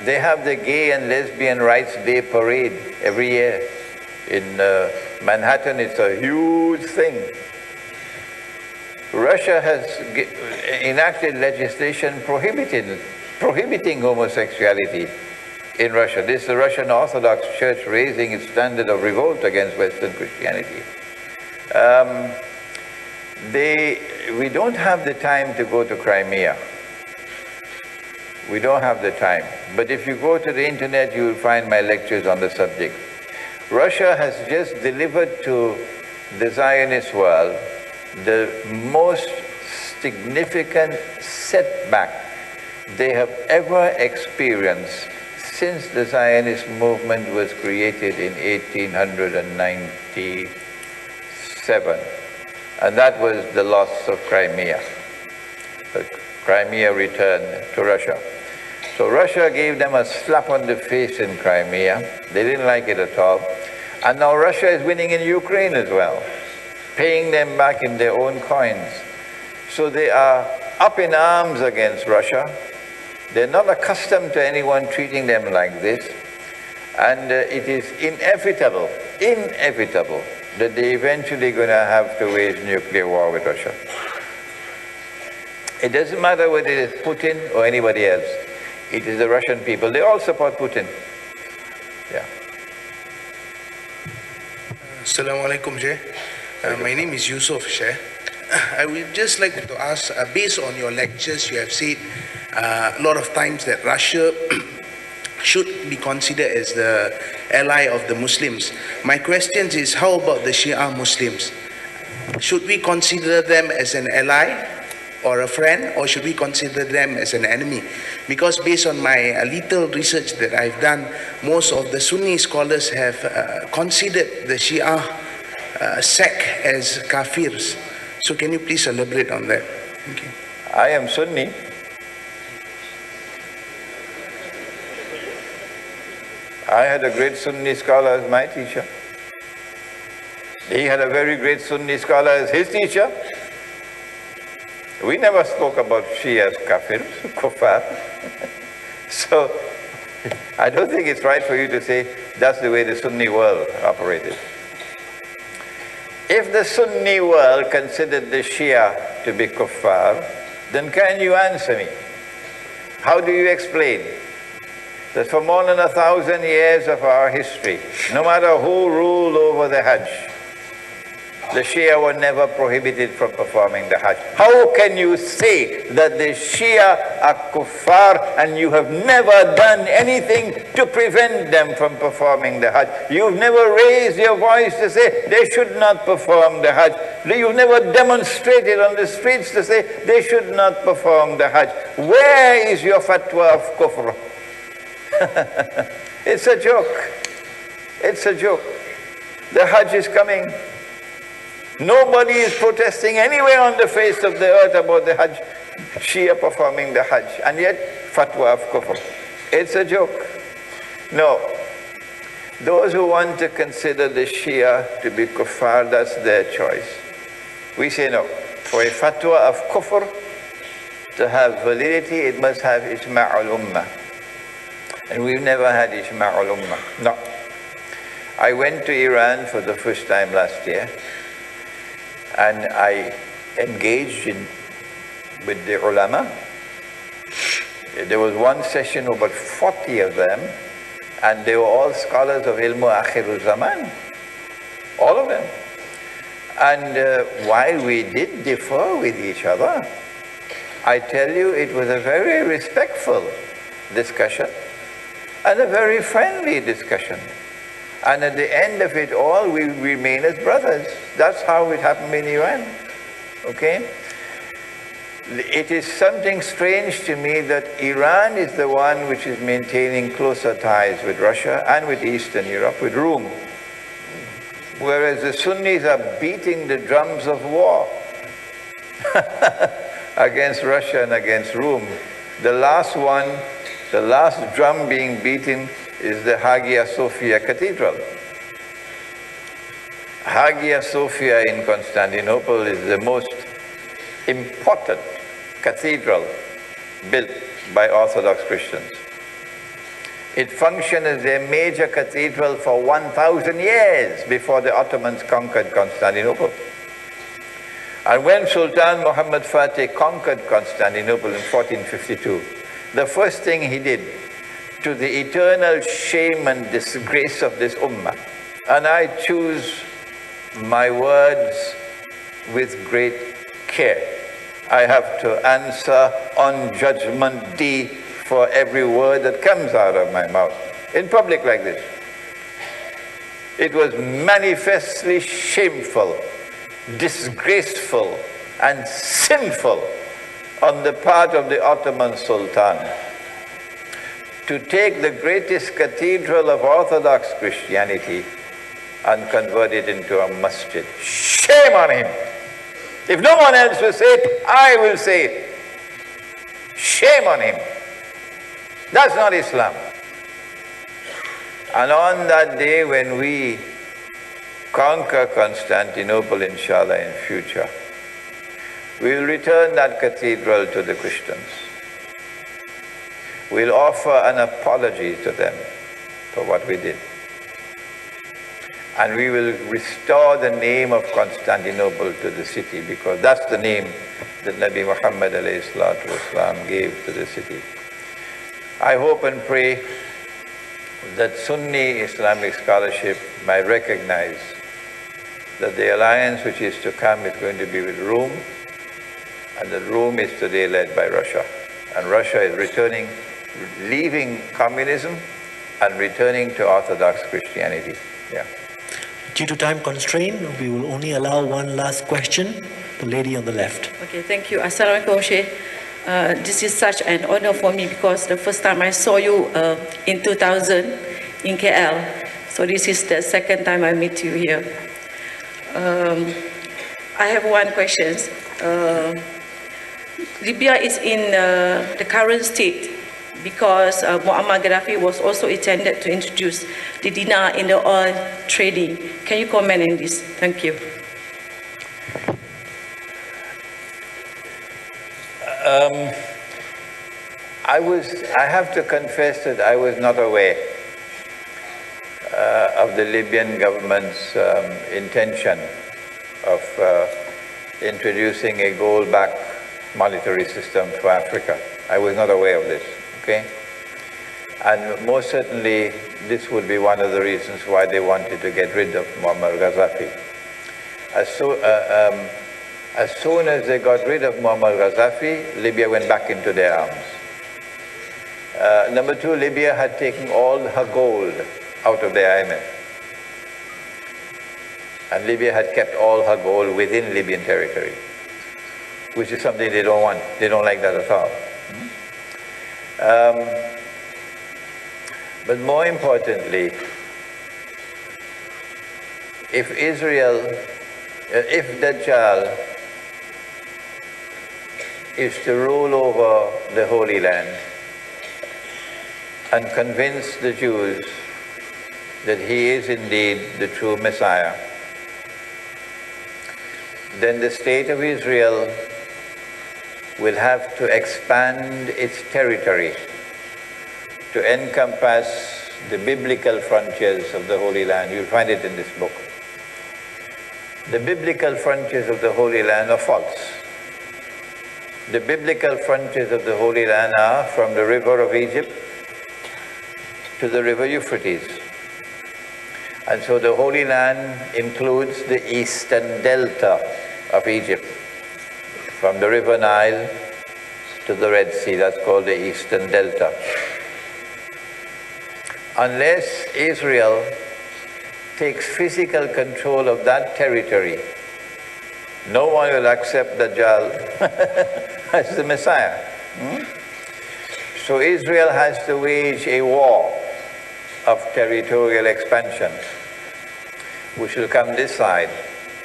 Speaker 6: They have the Gay and Lesbian Rights Day parade every year. In Manhattan, it's a huge thing. Russia has enacted legislation prohibiting homosexuality in Russia. This is the Russian Orthodox Church raising its standard of revolt against Western Christianity. We don't have the time to go to Crimea. We don't have the time. But if you go to the internet, you will find my lectures on the subject. Russia has just delivered to the Zionist world the most significant setback they have ever experienced since the Zionist movement was created in 1897. And that was the loss of Crimea. Crimea returned to Russia. So Russia gave them a slap on the face in Crimea. They didn't like it at all. And now Russia is winning in Ukraine as well, paying them back in their own coins. So they are up in arms against Russia. They're not accustomed to anyone treating them like this. And it is inevitable that they're eventually going to have to wage nuclear war with Russia. It doesn't matter whether it is Putin or anybody else. It is the Russian people. They all support Putin. Yeah.
Speaker 10: Assalamu alaikum, Sheikh. My name is Yusuf, Sheikh. I would just like to ask, based on your lectures, you have said a lot of times that Russia should be considered as the ally of the Muslims. My question is, how about the Shia Muslims? Should we consider them as an ally or a friend, or should we consider them as an enemy? Because based on my little research that I've done, most of the Sunni scholars have considered the Shia sect as kafirs. So can you please elaborate on that? Thank you.
Speaker 6: I am Sunni. I had a great Sunni scholar as my teacher. He had a very great Sunni scholar as his teacher. We never spoke about Shia as kafirs, kuffar. So I don't think it's right for you to say that's the way the Sunni world operated. If the Sunni world considered the Shia to be kuffar, then can you answer me? How do you explain that for more than 1,000 years of our history, no matter who ruled over the Hajj,
Speaker 3: The Shia were never prohibited from performing the Hajj. How can you say that the Shia are kuffar and you have never done anything to prevent them from performing the Hajj? You've never raised your voice to say they should not perform the Hajj. You've never demonstrated on the streets to say they should not perform the Hajj. Where is your fatwa of kufr? It's a joke. It's a joke. The Hajj is coming. Nobody is protesting anywhere on the face of the earth about the Hajj, Shia performing the Hajj, and yet fatwa of kufr. It's a joke. No. Those who want to consider the Shia to be kuffar, that's their choice. We say no. For a fatwa of kufr to have validity, it must have ijma'ul ummah. And we've never had ijma'ul ummah. No. I went to Iran for the first time last year, and I engaged with the ulama. There was one session, about 40 of them, and they were all scholars of ilmu akhirul zaman, all of them. And while we did differ with each other, I tell you, it was a very respectful discussion and a very friendly discussion. And at the end of it all, we remain as brothers. That's how it happened in Iran. Okay? It is something strange to me that Iran is the one which is maintaining closer ties with Russia and with Eastern Europe, with Rome. Whereas the Sunnis are beating the drums of war against Russia and against Rome. The last one, the last drum being beaten is the Hagia Sophia Cathedral. Hagia Sophia in Constantinople is the most important cathedral built by Orthodox Christians. It functioned as their major cathedral for 1,000 years before the Ottomans conquered Constantinople. And when Sultan Muhammad Fatih conquered Constantinople in 1452, the first thing he did, to the eternal shame and disgrace of this ummah, and I choose my words with great care. I have to answer on Judgment Day for every word that comes out of my mouth in public like this. It was manifestly shameful, disgraceful, and sinful on the part of the Ottoman Sultan to take the greatest cathedral of Orthodox Christianity and convert it into a masjid. Shame on him. If no one else will say it, I will say it. Shame on him. That's not Islam. And on that day when we conquer Constantinople, inshallah, in future, we will return that cathedral to the Christians. We'll offer an apology to them for what we did. And we will restore the name of Constantinople to the city, because that's the name that Nabi Muhammad ﷺ gave to the city. I hope and pray that Sunni Islamic scholarship might recognize that the alliance which is to come is going to be with Rome, and that Rome is today led by Russia. And Russia is returning, leaving communism and returning to Orthodox Christianity. Yeah.
Speaker 7: Due to time constraint, we will only allow one last question. The lady on the left.
Speaker 11: Okay, thank you. Assalamualaikum, Sheikh. This is such an honor for me because the first time I saw you in 2000 in KL. So this is the second time I meet you here. I have one question. Libya is in the current state because Muammar Gaddafi was also intended to introduce the dinar in the oil trading. Can you comment on this? Thank you.
Speaker 3: I have to confess that I was not aware of the Libyan government's intention of introducing a gold-backed monetary system for Africa. I was not aware of this, okay? And most certainly, this would be one of the reasons why they wanted to get rid of Muammar Gaddafi.
Speaker 6: As soon as they got rid of Muammar Gaddafi, Libya went back into their arms. Number two, Libya had taken all her gold out of the IMF. And Libya had kept all her gold within Libyan territory, which is something they don't want. They don't like that at all. But more importantly, if Dajjal is to rule over the Holy Land and convince the Jews that he is indeed the true Messiah, then the state of Israel will have to expand its territory to encompass the biblical frontiers of the Holy Land. You'll find it in this book. The biblical frontiers of the Holy Land are false. The biblical frontiers of the Holy Land are from the river of Egypt to the river Euphrates. And so the Holy Land includes the eastern delta of Egypt, from the river Nile to the Red Sea. That's called the eastern delta. Unless Israel takes physical control of that territory, no one will accept Dajjal as the Messiah. So Israel has to wage a war of territorial expansion, which will come this side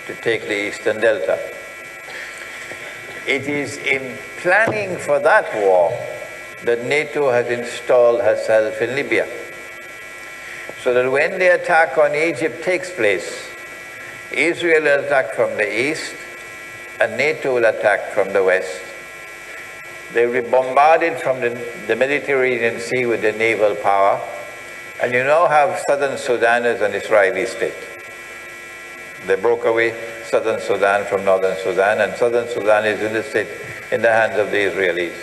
Speaker 6: to take the eastern delta. It is in planning for that war that NATO has installed herself in Libya, so that when the attack on Egypt takes place, Israel will attack from the east and NATO will attack from the west. They will be bombarded from the Mediterranean Sea with the naval power, and you now have southern Sudan as an Israeli state. They broke away southern Sudan from northern Sudan, and southern Sudan is in the hands of the Israelis.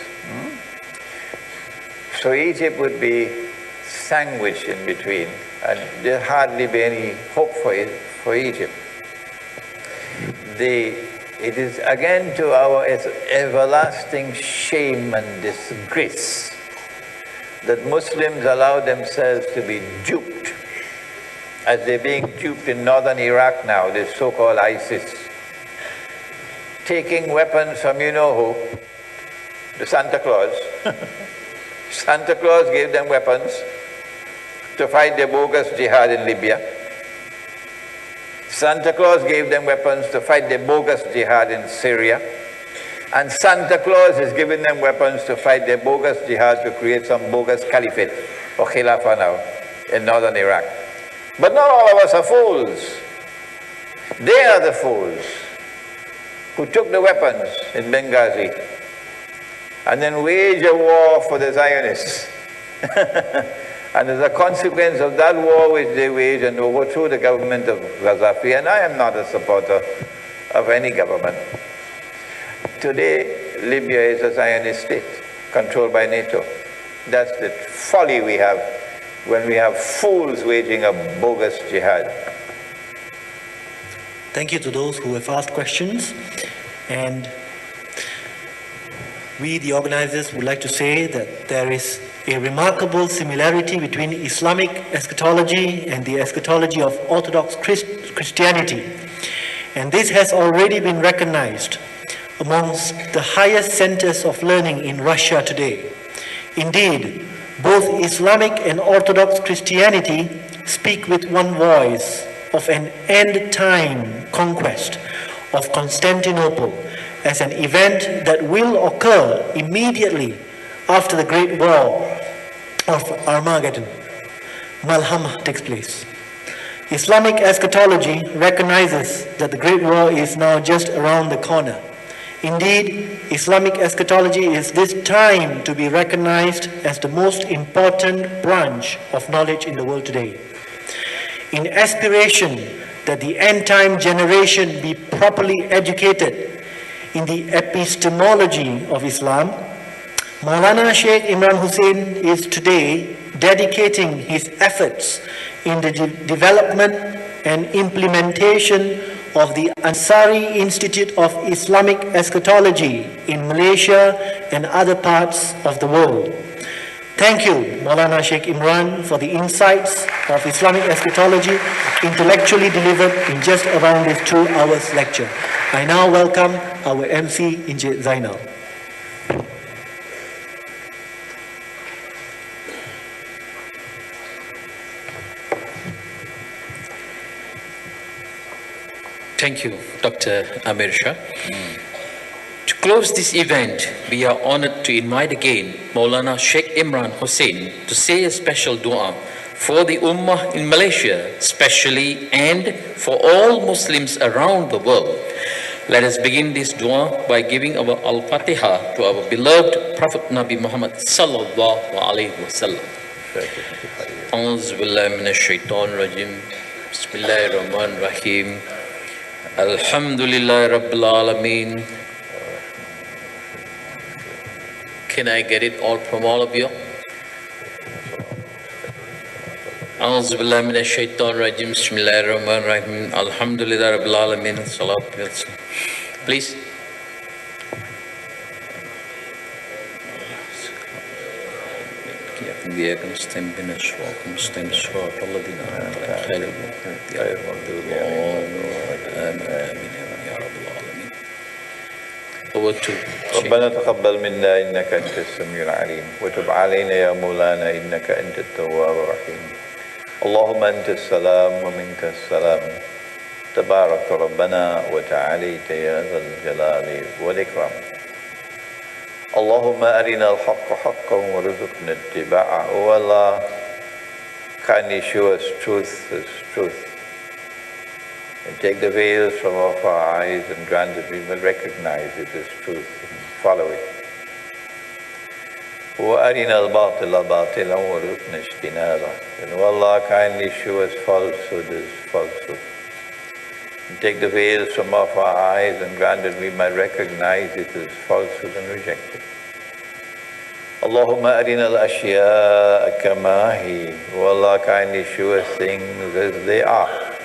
Speaker 6: So Egypt would be sandwiched in between, and there'd hardly be any hope for Egypt. It is again to our everlasting shame and disgrace that Muslims allow themselves to be duped, as they're being duped in northern Iraq now, this so-called ISIS, taking weapons from you know who, the Santa Claus. Santa Claus gave them weapons to fight the bogus jihad in Libya. Santa Claus gave them weapons to fight the bogus jihad in Syria. And Santa Claus is giving them weapons to fight the bogus jihad to create some bogus caliphate or khilafah now in northern Iraq. But not all of us are fools. They are the fools who took the weapons in Benghazi and then waged a war for the Zionists. And as a consequence of that war which they waged and overthrew the government of Gaddafi, and I am not a supporter of any government. Today, Libya is a Zionist state controlled by NATO. That's the folly we have when we have fools waging a bogus jihad.
Speaker 7: Thank you to those who have asked questions. And we, the organizers, would like to say that there is a remarkable similarity between Islamic eschatology and the eschatology of Orthodox Christianity. And this has already been recognized amongst the highest centers of learning in Russia today. Indeed, both Islamic and Orthodox Christianity speak with one voice of an end-time conquest of Constantinople as an event that will occur immediately after the Great War of Armageddon. Malhama takes place. Islamic eschatology recognizes that the Great War is now just around the corner. Indeed, Islamic eschatology is this time to be recognized as the most important branch of knowledge in the world today. In aspiration that the end-time generation be properly educated in the epistemology of Islam, Maulana Sheikh Imran Hosein is today dedicating his efforts in the development and implementation of the Ansari Institute of Islamic Eschatology in Malaysia and other parts of the world. Thank you, Maulana Sheikh Imran, for the insights of Islamic eschatology intellectually delivered in just around this 2 hours lecture. I now welcome our MC, Encik Zainal.
Speaker 12: Thank you, Dr. Amir Shah. To close this event, we are honored to invite again Maulana Sheikh Imran Hosein to say a special dua for the Ummah in Malaysia, especially, and for all Muslims around the world. Let us begin this dua by giving our Al-Fatiha to our beloved Prophet Nabi Muhammad sallallahu alaihi wasallam. A'udhu billahi minash shaitanir rajim. Bismillahir rahmanir rahim. Alhamdulillah Rabbil Alameen. Can I get it all from all of you? A'udhu billahi minash shaitanir rajim. Bismillahir rahmanir rahim. Alhamdulillah Rabbil Alameen. Salatu wassalam. Please.
Speaker 3: ربنا تقبل منا إنك أنت السميع العليم وتب علينا يا مولانا إنك أنت التواب الرحيم. اللهم أنت السلام ومنك السلام تبارك ربنا وتعاليت يا ذا الجلال والإكرام. اللهم أرنا الحق حقا وارزقنا اتباعه. O Allah, kindly show us truth as truth, and take the veils from off our eyes and grant that we will recognize it as truth and follow it. وَأَرِنَا الْبَاطِلَ بَاطِلًا وَارْزُقْنَا اجْتِنَابَهُ. And O Allah, kindly show us falsehood as falsehood, and take the veils from off our eyes and grant that we might recognize it as falsehood and reject it. Allahumma arina al-ashya'a kama hi. O Allah, kindly show us things as they are,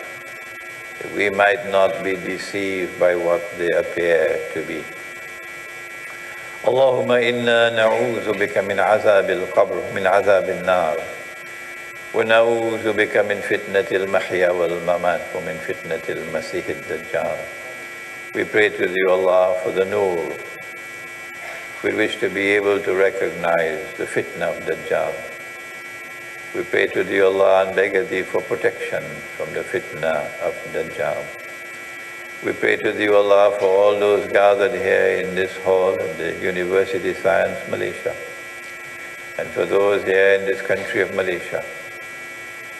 Speaker 3: that we might not be deceived by what they appear to be. Allahumma inna na'udhu bika min azab al-qabr, min azab al-nar, wa na'udhu bika min fitnati al-mahya wal-mamat, wa min fitnati al-masih al-dajjal. We pray to thee, Allah, for the nur. We wish to be able to recognize the fitna of Dajjal. We pray to thee, Allah, and beg of thee for protection from the fitna of Dajjal. We pray to thee, Allah, for all those gathered here in this hall at the University Science Malaysia, and for those here in this country of Malaysia,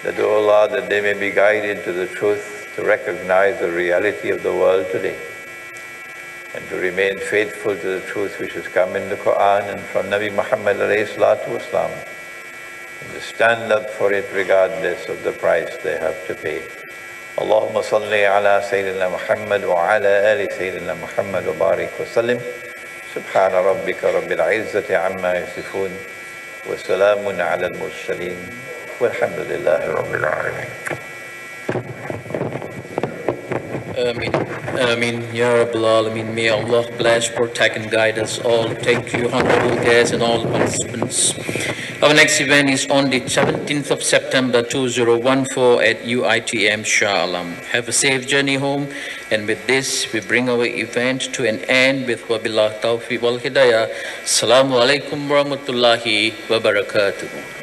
Speaker 3: that, O Allah, that they may be guided to the truth, to recognize the reality of the world today, and to remain faithful to the truth which has come in the Quran and from Nabi Muhammad alayhi salatu wasalam, and to stand up for it regardless of the price they have to pay. Allahumma salli ala Sayyidina Muhammad wa ala ali Sayyidina Muhammad wa barik wa sallim. Subhana rabbika rabbil izzati amma yasifun wa salamun ala al-mursaleen walhamdulillahi rabbil alameen.
Speaker 12: Ameen. Ameen. Ya Rabbal Alameen. May Allah bless, protect and guide us all. Thank you, honorable guests and all participants. Our next event is on the 17th of September 2014 at UITM Shah Alam. Have a safe journey home. And with this, we bring our event to an end with Wabillah Tawfiq wal Hidayah. Assalamu alaikum wa rahmatullahi wa barakatuh.